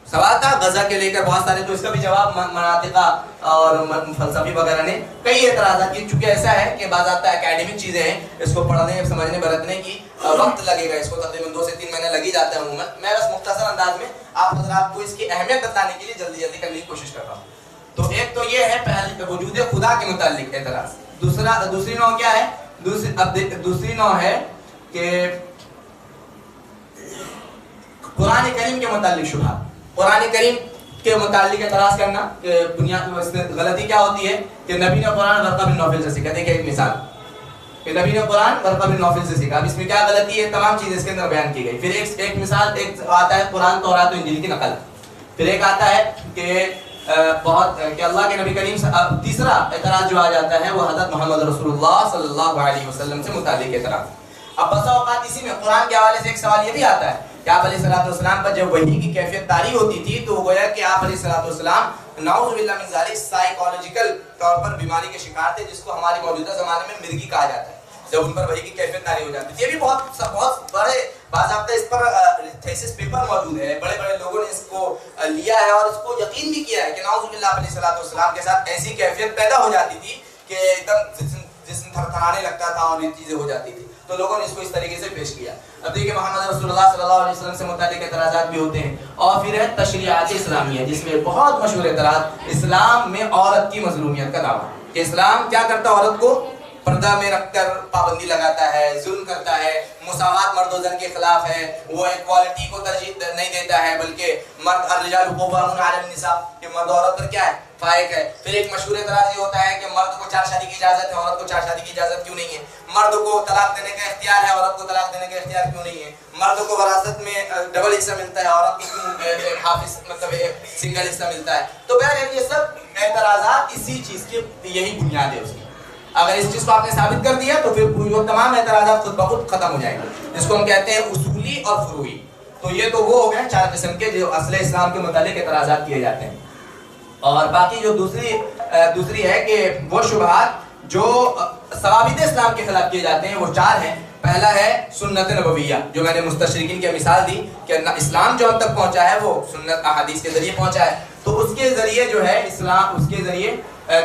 سوال تھا غزہ کے لے کر بہت سارے, تو اس کا بھی جواب مناطقہ اور فلسفی وغیرہ نے کئی اعتراضات کیے. چونکہ ایسا ہے کہ بعض آتا اکیڈمک چیزیں ہیں, اس کو پڑھنے سمجھنے برتنے کی وقت لگے گا, اس کو تقریباً 2 سے 3 مہینے لگ ہی جاتا ہے عموماً. میں بس مختصر انداز میں آپ حضرات کو اس کی اہمیت بتانے کے لیے جلدی کرنے کی کوشش کر رہا ہوں. تو ایک تو یہ ہے پہلے وجود خدا کے متعلق اعتراض. دوسری نوع کیا ہے, دوسری نوع ہے کہ قرآن کریم کے متعلق شبہات. قرآن کریم کے متعلق اعتراض کرنا کہ بنیاد غلطی کیا ہوتی ہے کہ نبی نے قرآن ورقہ بن نوفل سے سیکھا. دیکھیں ایک مثال کہ نبی نے قرآن ورقہ بن نوفل سے سیکھا. اب اس میں کیا غلطی ہے, تمام چیزیں اس کے اندر بیان کی گئی. پھر ایک مثال ایک آتا ہے قرآن تورات و انجیل کی نقل. پھر ایک آتا ہے کہ بہت کہ اللہ کے نبی کریم. تیسرا اعتراض جو آ جاتا ہے وہ حضرت محمد رسول اللہ صلی اللہ علیہ وسلم سے متعلق اعتراض. اب بسا اوقات اسی میں قرآن کے حوالے سے ایک سوال یہ بھی آتا ہے کہ آپ علیہ الصلوۃ والسلام پر جب وحی کی کیفیت طاری ہوتی تھی تو گویا کہ آپ علیہ الصلوۃ والسلام نعوذ باللہ من ذالک سائیکالوجیکل طور پر بیماری کے شکار تھے, جس کو ہمارے موجودہ زمانے میں مرگی کہا جاتا ہے, جب ان پر وحی کی کیفیت طاری ہو جاتی تھی. یہ بھی بہت بڑے باضابطہ اس پر تھیسس پیپر موجود ہے, بڑے بڑے لوگوں نے اس کو لیا ہے اور اس کو یقین بھی کیا ہے کہ نعوذ باللہ علیہ الصلوۃ والسلام کے ساتھ ایسی کیفیت پیدا ہو جاتی تھی کہ ایک دم جسم تھرتھرانے لگتا تھا اور یہ چیزیں ہو جاتی تھی. تو لوگوں نے اس کو اس طریقے سے پیش کیا. اب دیکھیں محمد رسول اللہ صلی اللہ علیہ وسلم سے متعلق اعتراضات بھی ہوتے ہیں. اور پھر ہے تشریعات اسلامیہ, جس میں بہت مشہور اعتراض اسلام میں عورت کی مظلومیت کا دعویٰ کہ اسلام کیا کرتا ہے, عورت کو پردہ میں رکھ کر پابندی لگاتا ہے, ظلم کرتا ہے, مساوات مرد و زن کے خلاف ہے, وہ ایکوالٹی کو ترجیح نہیں دیتا ہے بلکہ مرد الرجال قوامون علی النساء کہ مرد عورت پر کیا ہے فائق ہے. پھر ایک مشہور اعتراض یہ ہوتا ہے کہ مرد کو 4 شادی کی اجازت ہے, عورت کو 4 شادی کی اجازت کیوں نہیں ہے, مرد کو طلاق دینے کا اختیار ہے, عورت کو طلاق دینے کا اختیار کیوں نہیں ہے, مرد کو وراثت میں ڈبل حصہ ملتا ہے, عورت کو کیوں حافظ مطلب سنگل حصہ ملتا ہے. تو بہرحال یہ سب اعتراضات اسی چیز کی یہی بنیاد ہے اس کی. اگر اس چیز کو آپ نے ثابت کر دیا تو پھر وہ تمام اعتراضات خود بخود ختم ہو جائیں گے, جس کو ہم کہتے ہیں اصولی اور فروعی. تو یہ تو وہ ہو گئے 4 قسم کے جو اصل اسلام کے متعلق اعتراضات کیے جاتے ہیں. اور باقی جو دوسری ہے کہ وہ شبہات جو ثوابت اسلام کے خلاف کیے جاتے ہیں وہ 4 ہیں. پہلا ہے سنت نبویہ, جو میں نے مستشرقین کی مثال دی کہ اسلام جو ہم تک پہنچا ہے وہ سنت احادیث کے ذریعے پہنچا ہے. تو اس کے ذریعے جو ہے اسلام, اس کے ذریعے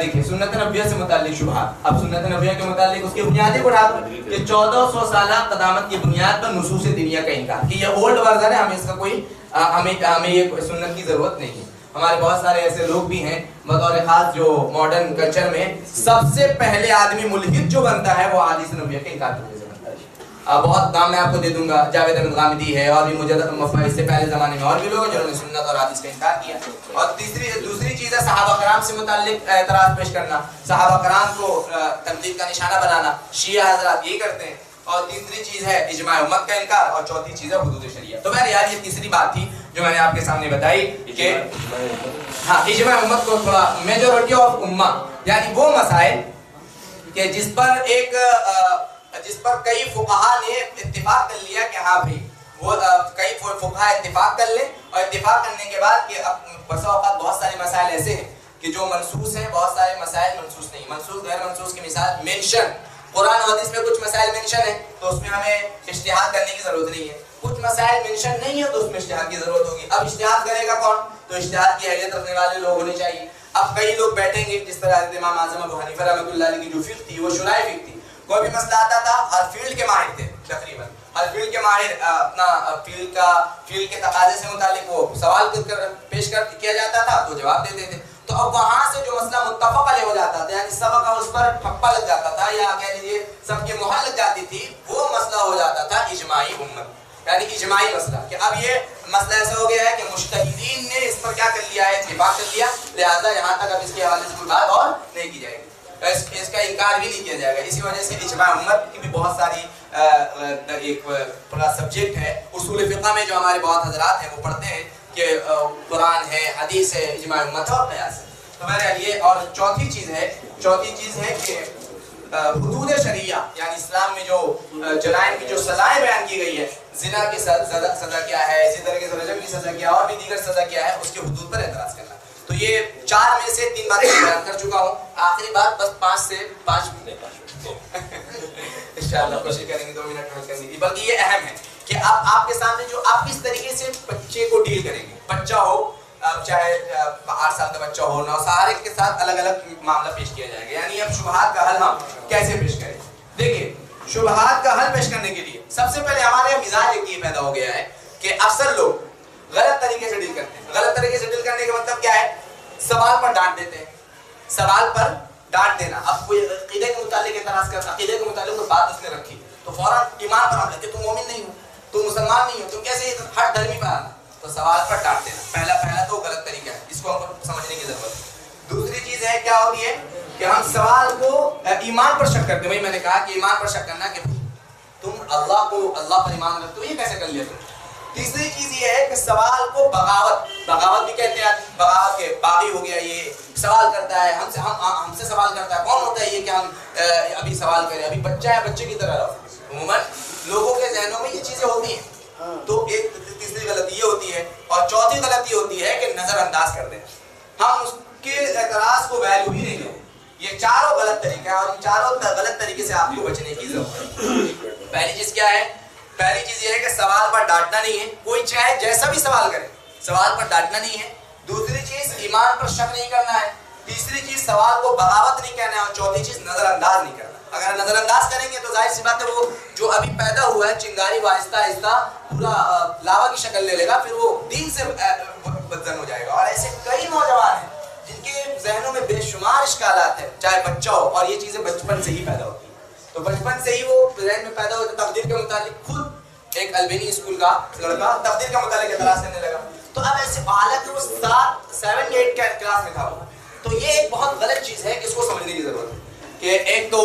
دیکھیں سنت نبویہ سے متعلق شبہات. اب سنت نبویہ کے متعلق اس کی بنیادیں کو اٹھا دو کہ 1400 سالہ قدامت کی بنیاد پر نصوص دینیہ کا انکار کہ یہ اولڈ ورژن ہے, ہمیں اس کا کوئی ہمیں یہ سنت کی ضرورت نہیں ہے. ہمارے بہت سارے ایسے لوگ بھی ہیں بطور خاص جو ماڈرن کلچر میں سب سے پہلے آدمی ملحد جو بنتا ہے وہ احادیث نبویہ کے انکار کی وجہ سے بنتا ہے. بہت نام میں آپ کو دے دوں گا, جاوید احمد غامدی ہے اور بھی مجھد اس سے پہلے زمانے میں اور بھی لوگ ہیں جنہوں نے سنت اور حدیث کا انکار کیا. اور دوسری چیز ہے صحابہ کرام سے متعلق اعتراض پیش کرنا, صحابہ کرام کو تنقید کا نشانہ بنانا, شیعہ حضرات یہی کرتے ہیں. اور تیسری چیز ہے اجماع امت کا انکار, اور چوتھی چیز ہے حدود شریعہ. تو میں یار یہ تیسری بات تھی جو میں نے آپ کے سامنے بتائی کہ ہاں اجماع امت کو تھوڑا میجورٹی آف امہ, یعنی وہ مسائل کہ جس پر کئی فقہا نے اتفاق کر لیا کہ ہاں بھائی وہ کئی فقہا اتفاق کر لیں, اور اتفاق کرنے کے بعد کہ بسا اوقات بہت سارے مسائل ایسے ہیں کہ جو منسوس ہیں, بہت سارے مسائل منسوس نہیں. منسوس غیر منسوس کی مثال مینشن, قرآن و حدیث میں کچھ مسائل مینشن ہیں تو اس میں ہمیں اجتہاد کرنے کی ضرورت نہیں ہے, کچھ مسائل مینشن نہیں ہے تو اس میں اجتہاد کی ضرورت ہوگی. اب اجتہاد کرے گا کون, تو اجتہاد کی اہلیت رکھنے والے لوگ ہونے چاہیے. اب کئی لوگ بیٹھیں گے جس طرح امام اعظم ابو حنیفہ رحمۃ اللہ علیہ کی جو فقہ تھی وہ شرائع فقہ تھی, کوئی بھی مسئلہ آتا تھا، ہر فیلڈ کے ماہر تھے تقریباً، ہر فیلڈ کے ماہر اپنا فیلڈ کے تقاضے سے متعلق وہ سوال پیش کیا جاتا تھا تو جواب دیتے تھے. تو اب وہاں سے جو مسئلہ متفق علیہ ہو جاتا تھا، یعنی سب کا اس پر ٹھپا لگ جاتا تھا یا کہہ لیجیے سب کی مہر لگ جاتی تھی، وہ مسئلہ ہو جاتا تھا اجماعی امت، یعنی اجماعی مسئلہ. کہ اب یہ مسئلہ ایسا ہو گیا ہے کہ مجتہدین نے اس پر کیا کر لیا ہے، اتفاق کر لیا، لہٰذا یہاں تک اب اس کے حوالے سے کوئی بات اور نہیں کی جائے گی، اس کا انکار بھی نہیں کیا جائے گا. اسی وجہ سے اجماع امت کی بھی بہت ساری ایک پورا سبجیکٹ ہے اصول فقہ میں، جو ہمارے بہت حضرات ہیں وہ پڑھتے ہیں کہ قرآن ہے، حدیث ہے، اجماع امت اور قیاس ہے. تو بہرحال یہ. اور چوتھی چیز ہے کہ حدود شریعہ، یعنی اسلام میں جو جرائم کی جو سزائیں بیان کی گئی ہے، زنا کی سزا کیا ہے، اسی طرح سے رجم کی سزا کیا ہے، اور بھی دیگر سزا کیا ہے، اس کے حدود پر اعتراض کرنا. تو یہ 4 میں سے 3 باتیں بیان کر چکا ہوں. آخری بات بس 5 سے 5 انشاءاللہ کوشش کریں گے 2 منٹ میں کرنے کی. بلکہ یہ اہم ہے کہ آپ کے سامنے جو آپ کس طریقے سے بچے کو ڈیل کریں گے. بچہ ہو، چاہے 8 سال کا بچہ ہو، 9 سال کے ساتھ الگ الگ معاملہ پیش کیا جائے گا. یعنی اب شبہات کا حل ہم کیسے پیش کریں. دیکھیے شبہات کا حل پیش کرنے کے لیے سب سے پہلے ہمارے مزاج ایک یہ پیدا ہو گیا ہے کہ اکثر لوگ غلط طریقے سے ڈیل کرتے ہیں. غلط طریقے سے ڈیل کرنے کا مطلب کیا ہے، سوال پر ڈانٹ دیتے ہیں. سوال پر ڈانٹ دینا. اب کوئی عقیدے کے متعلق اعتراض کرتا، عقیدے کے متعلق کوئی بات اس نے رکھی تو فوراً ایمان پر حملہ کہ تم مومن نہیں ہو، تم مسلمان نہیں ہو، تم کیسے ہر دھرمی پر آنا. تو سوال پر ڈانٹ دینا پہلا تو غلط طریقہ ہے، اس کو ہم کو سمجھنے کی ضرورت ہے. دوسری چیز ہے کیا ہوتی ہے کہ ہم سوال کو ایمان پر شک کرتے ہیں. وہی میں نے کہا کہ ایمان پر شک کرنا کہ تم اللہ پر ایمان رکھتے ہو، یہ کیسے کر لیا تم. تیسری چیز یہ ہے کہ سوال کو بغاوت بھی کہتے ہیں. بغاوت کے باغی ہو گیا، یہ سوال کرتا ہے ہم سے سوال کرتا ہے. کون ہوتا ہے یہ کہ ہم ابھی سوال کریں، ابھی بچہ ہے، بچے کی طرح رہو. عموماً لوگوں کے ذہنوں میں یہ چیزیں ہوتی ہیں. تو ایک تیسری غلطی یہ ہوتی ہے. اور چوتھی غلطی ہوتی ہے کہ نظر انداز کر دیں، ہم اس کے اعتراض کو ویلیو ہی نہیں دیں. یہ چاروں غلط طریقے ہیں اور ان چاروں غلط طریقے سے آپ کو بچنے کی ضرورت ہے. پہلی چیز کیا ہے؟ پہلی چیز یہ ہے کہ سوال پر ڈانٹنا نہیں ہے. کوئی چاہے جیسا بھی سوال کرے، سوال پر ڈانٹنا نہیں ہے. دوسری چیز ایمان پر شک نہیں کرنا ہے. تیسری چیز سوال کو بغاوت نہیں کہنا ہے. اور چوتھی چیز نظر انداز نہیں کرنا. اگر نظر انداز کریں گے تو ظاہر سی بات ہے وہ جو ابھی پیدا ہوا ہے چنگاری وہ آہستہ آہستہ پورا لاوا کی شکل لے لے گا، پھر وہ دین سے بدزن ہو جائے گا. اور ایسے کئی نوجوان ہیں جن کے ذہنوں میں بے شمار اشکالات ہیں، چاہے بچہ ہو، اور یہ چیزیں بچپن سے ہی پیدا ہوتی ہیں. تو بچپن سے ہی وہ ذہن میں پیدا ہوتا ہے. تقدیر کے متعلق خود ایک البینی اسکول کا لڑکا تقدیر کے متعلق اعتراض کرنے لگا. تو اب ایسے حالانکہ وہ 7 8 کلاس میں تھا. تو یہ ایک بہت غلط چیز ہے کہ اس کو سمجھنے کی ضرورت ہے کہ ایک تو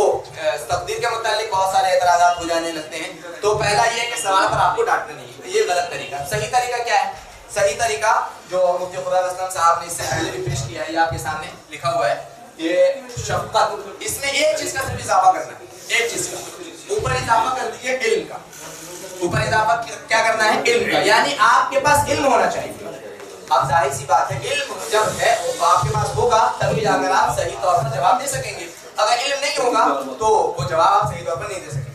تقدیر کے متعلق بہت سارے اعتراضات ہو جانے لگتے ہیں. تو پہلا یہ ہے کہ سوال پر آپ کو ڈانٹنا نہیں ہے، یہ غلط طریقہ. صحیح طریقہ کیا ہے؟ صحیح طریقہ جو مفتی خدا اسلم صاحب نے اس سے پہلے بھی پیش کیا ہے، یہ آپ کے سامنے لکھا ہوا ہے. یہ شفقت، اس میں ایک چیز کا صرف اضافہ کرنا ہے. ایک چیز کا اوپر اضافہ کر دیجیے علم کا. اوپر اضافہ کیا کرنا ہے؟ علم کا. یعنی آپ کے پاس علم ہونا چاہیے. اب ظاہر سی بات ہے علم جب ہے وہ آپ کے پاس ہوگا تبھی جا کر آپ صحیح طور پر جواب دے سکیں گے. اگر علم نہیں ہوگا تو وہ جواب آپ صحیح طور پر نہیں دے سکیں.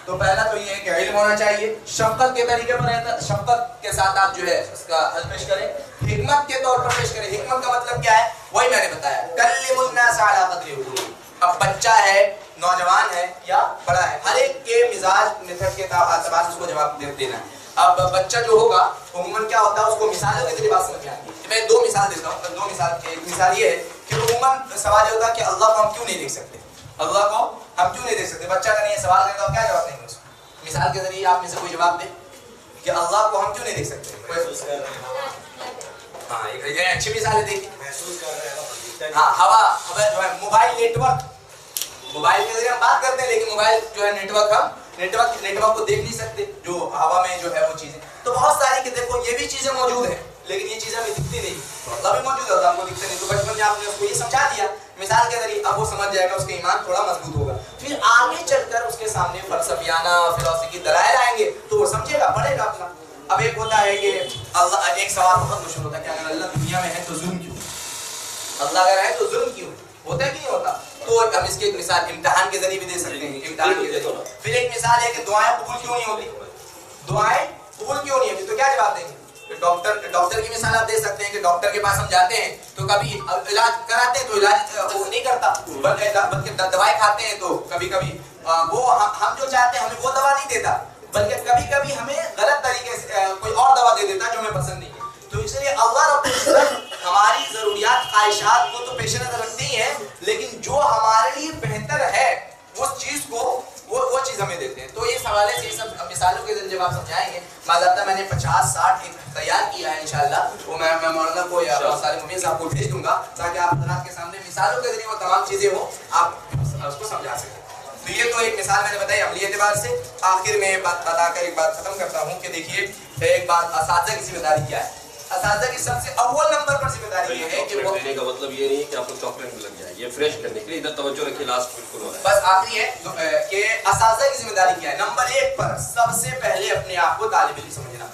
تو پہلا تو یہ ہے کہ علم ہونا چاہیے. شفقت کے طریقے پر شفقت کے ساتھ آپ جو ہے اس کا حل پیش کریں. حکمت کے طور پر پیش کریں. حکمت کا مطلب کیا ہے؟ وہی میں نے بتایا، کلم الناس علی قدر عقولہم. اب بچہ ہے، نوجوان ہے یا بڑا ہے، ہر ایک کے مزاج میتھڈ کے اعتبار سے اس کو جواب دینا ہے. اب بچہ جو ہوگا عموماً کیا ہوتا ہے، اس کو مثالوں کے ذریعے بات سمجھ میں آتی ہے. میں 2 مثال دیتا ہوں. ایک مثال یہ ہے کہ عموماً سوال یہ ہوتا ہے کہ اللہ کو ہم کیوں نہیں دیکھ سکتے. اللہ کو ہم کیوں نہیں دیکھ سکتے. بچہ اگر یہ سوال کرے تو آپ کیا جواب دیں گے اس کو؟ مثال کے ذریعے آپ میں سے کوئی جواب دے کہ اللہ کو ہم کیوں نہیں دیکھ سکتے. ہاں ایک اچھی مثال ہے. دیکھیے ہاں ہوا جو ہے موبائل نیٹورک، موبائل کے ذریعے ہم بات کرتے ہیں لیکن موبائل جو ہے نیٹورک ہم نیٹورک کو دیکھ نہیں سکتے جو ہوا میں جو ہے وہ چیزیں. تو بہت ساری کہ دیکھو یہ بھی چیزیں موجود ہیں لیکن یہ چیزیں ہمیں دکھتی نہیں. اللہ بھی موجود ہے، اللہ ہم کو دکھتے نہیں. تو بچپن میں آپ نے اس کو یہ سمجھا دیا مثال کے ذریعے، اب وہ سمجھ جائے گا، اس کا ایمان تھوڑا مضبوط ہوگا. پھر آگے چل کر اس کے سامنے فلسفیانہ فلسفی کی دلائل آئیں گے تو وہ سمجھے گا، پڑھے گا اپنا. اب ایک ہوتا ہے کہ اللہ، ایک سوال بہت مشہور ہوتا ہے کہ اگر اللہ دنیا میں ہے تو ظلم کیوں؟ اللہ اگر ہے تو ظلم کیوں؟ ہوتا ہے کہ نہیں ہوتا؟ تو ہم اس کی ایک مثال امتحان کے ذریعے بھی دے سکتے ہیں. امتحان کے ذریعے پھر ایک مثال ہے کہ دعائیں قبول کیوں نہیں ہوتی. دعائیں قبول کیوں نہیں ہوتی تو کیا جواب دیں گے؟ ڈاکٹر کی مثال آپ دے سکتے ہیں کہ ڈاکٹر کے پاس ہم جاتے ہیں تو کبھی علاج کراتے ہیں تو علاج وہ نہیں کرتا، بلکہ دوائی کھاتے ہیں تو کبھی کبھی وہ ہم جو چاہتے ہیں ہمیں وہ دوا نہیں دیتا، بلکہ کبھی کبھی ہمیں غلط طریقے سے کوئی اور دوا دے دیتا جو ہمیں پسند نہیں ہے۔ تو اس لیے اللہ رب العزت ہماری ضروریات خواہشات کو تو پیش نظر رکھتے ہی ہیں، لیکن جو ہمارے لیے بہتر ہے اس چیز کو وہ چیز ہمیں دیتے ہیں۔ تو اس حوالے سے یہ سب مثالوں کے ذریعے جب آپ سمجھائیں گے، باضابطہ میں نے 50-60 ایک تیار کیا ہے انشاءاللہ، وہ میں مولانا کو یا صالح مبین صاحب کو بھیج دوں گا تاکہ آپ حضرات کے سامنے مثالوں کے ذریعے وہ تمام چیزیں ہوں، آپ اس کو سمجھا سکیں۔ تو یہ تو ایک مثال میں نے بتائی عملی اعتبار سے۔ آخر میں بات بتا کر ایک بات ختم کرتا ہوں کہ دیکھیے ایک بات اساتذہ کی ذمہ داری کیا ہے۔ اساتذہ کی سب سے اول نمبر پر ذمہ داری یہ ہے کہ وہ دینے کا مطلب یہ نہیں ہے کہ آپ کو چاکلیٹ میں لگ جائے، یہ فریش کرنے کے لیے ادھر توجہ رکھیے، لاسٹ بالکل ہو رہا ہے۔ بس آخری ہے کہ اساتذہ کی ذمہ داری کیا ہے۔ نمبر 1 پر سب سے پہلے اپنے آپ کو طالب علم سمجھنا،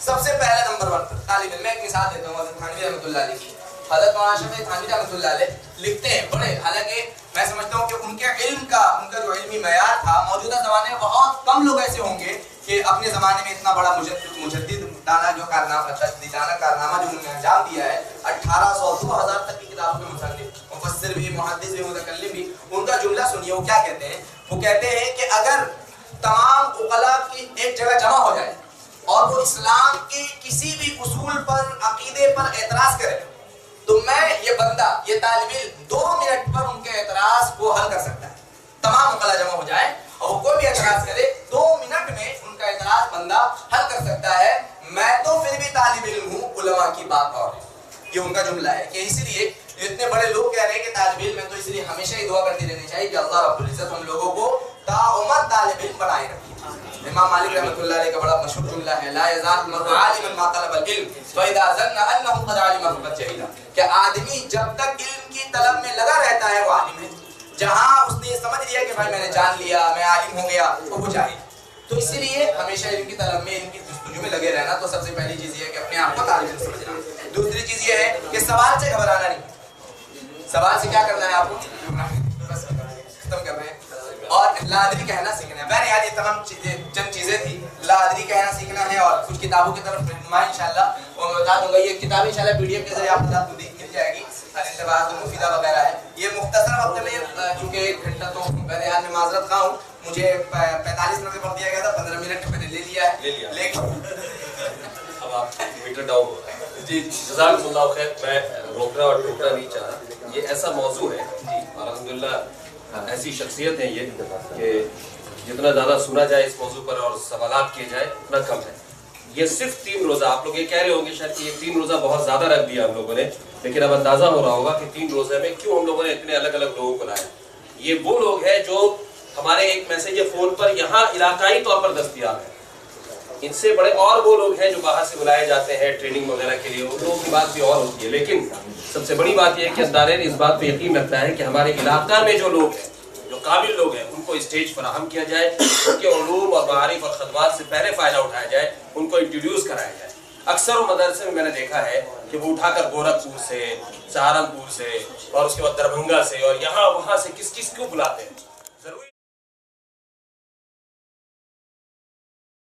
سب سے پہلے نمبر 1 پر طالب علم۔ میں ایک مثال دیتا ہوں حضرت تھانوی رحمۃ اللہ علیہ کی۔ حضرت مولانا شفیع تھانوی رحمۃ اللہ علیہ لکھتے ہیں بڑے، حالانکہ میں سمجھتا ہوں کہ ان کے علم کا ان کا جو علمی معیار تھا موجودہ زمانے میں بہت کم لوگ ایسے ہوں گے کہ اپنے زمانے میں اتنا بڑا مجدد دانا جو کارنامہ تجدیدانہ کارنامہ جو انہوں نے انجام دیا ہے، 1800 2000 تک کی کتابوں کے مصنف، مفسر بھی، محدث بھی، متکلم بھی۔ ان کا جملہ سنیے وہ کیا کہتے ہیں۔ وہ کہتے ہیں کہ اگر تمام عقلاء کی ایک جگہ جمع ہو جائے اور وہ اسلام کے کسی بھی اصول پر عقیدے پر اعتراض کرے تو میں یہ بندہ یہ طالب علم 2 منٹ پر ان کے اعتراض کو حل کر سکتا ہے۔ تمام عقلاء جمع ہو جائے اور وہ کوئی بھی اعتراض کرے 2 منٹ میں ان کا اعتراض بندہ حل کر سکتا ہے۔ میں تو پھر بھی طالب علم ہوں، علماء کی بات اور ہے۔ یہ ان کا جملہ ہے کہ اسی لیے اتنے بڑے لوگ کہہ رہے ہیں کہ طالب علم ہے، تو اس لیے ہمیشہ ہی دعا کرتی رہنی چاہیے کہ اللہ رب العزت ہم لوگوں کو تاعمر طالب علم بنائے رکھے۔ امام مالک رحمۃ اللہ علیہ کا بڑا مشہور جملہ ہے، لا یزال المرء عالما ما طلب العلم فاذا ظن انه قد علم فقد جهل، کہ آدمی جب تک علم کی طلب میں لگا رہتا ہے وہ عالم ہے، جہاں اس نے سمجھ لیا کہ بھائی میں نے جان لیا، میں عالم ہو گیا، تو وہ جاہل۔ تو اسی لیے ہمیشہ علم کی طلب میں، علم کی جستجو میں لگے رہنا۔ تو سب سے پہلی چیز یہ ہے کہ اپنے آپ کو طالب علم سمجھنا۔ دوسری چیز یہ ہے کہ سوال سے گھبرانا نہیں۔ سوال سے کیا کرنا ہے آپ کو؟ بس ختم کر رہے ہیں۔ اور لا ادری کہنا سیکھنا ہے۔ میں نے یاد یہ تمام چند چیزیں تھی، لا ادری کہنا سیکھنا ہے، اور کچھ کتابوں کی طرف رہنمائی انشاءاللہ وہ بتا دوں گا۔ یہ کتاب انشاءاللہ PDF کے ذریعے آپ کو مل جائے گی، الانتباہات المفیدہ وغیرہ ہے۔ یہ مختصر وقت میں چونکہ 1 گھنٹہ تو میرے یاد میں معذرت خواہ ہوں، مجھے 45 منٹ کا وقت دیا گیا تھا، 15 منٹ میں نے لے لیا ہے، لیکن اب آپ میٹر ڈاؤن ہو رہا ہے۔ جی جزاک اللہ خیر۔ میں روکنا اور ٹوکنا نہیں چاہا، یہ ایسا موضوع ہے اور الحمدللہ ایسی شخصیت ہے یہ کہ جتنا زیادہ سنا جائے اس موضوع پر اور سوالات کیے جائے اتنا کم ہے۔ یہ صرف 3 روزہ، آپ لوگ یہ کہہ رہے ہوں گے شاید کہ یہ 3 روزہ بہت زیادہ رکھ دیا ہم لوگوں نے، لیکن اب اندازہ ہو رہا ہوگا کہ 3 روزے میں کیوں ہم لوگوں نے اتنے الگ الگ لوگوں کو لایا۔ یہ وہ لوگ ہیں جو ہمارے ایک میسیج فون پر یہاں علاقائی طور پر دستیاب ہے، ان سے بڑے اور وہ لوگ ہیں جو باہر سے بلائے جاتے ہیں ٹریننگ وغیرہ کے لیے، ان لوگوں کی بات بھی اور ہوتی ہے۔ لیکن سب سے بڑی بات یہ ہے کہ اندارین اس بات پہ یقین رکھتا ہے کہ ہمارے علاقہ میں جو لوگ ہیں، جو قابل لوگ ہیں، ان کو اسٹیج فراہم کیا جائے، ان کے علوم اور معارف اور خدمات سے پہلے فائدہ اٹھایا جائے، ان کو انٹروڈیوس کرایا جائے۔ اکثر مدرسے میں نے دیکھا ہے کہ وہ اٹھا کر گورکھپور سے، سہارنپور سے اور اس کے بعد دربھنگا سے اور یہاں وہاں سے کس کس کو بلاتے ہیں،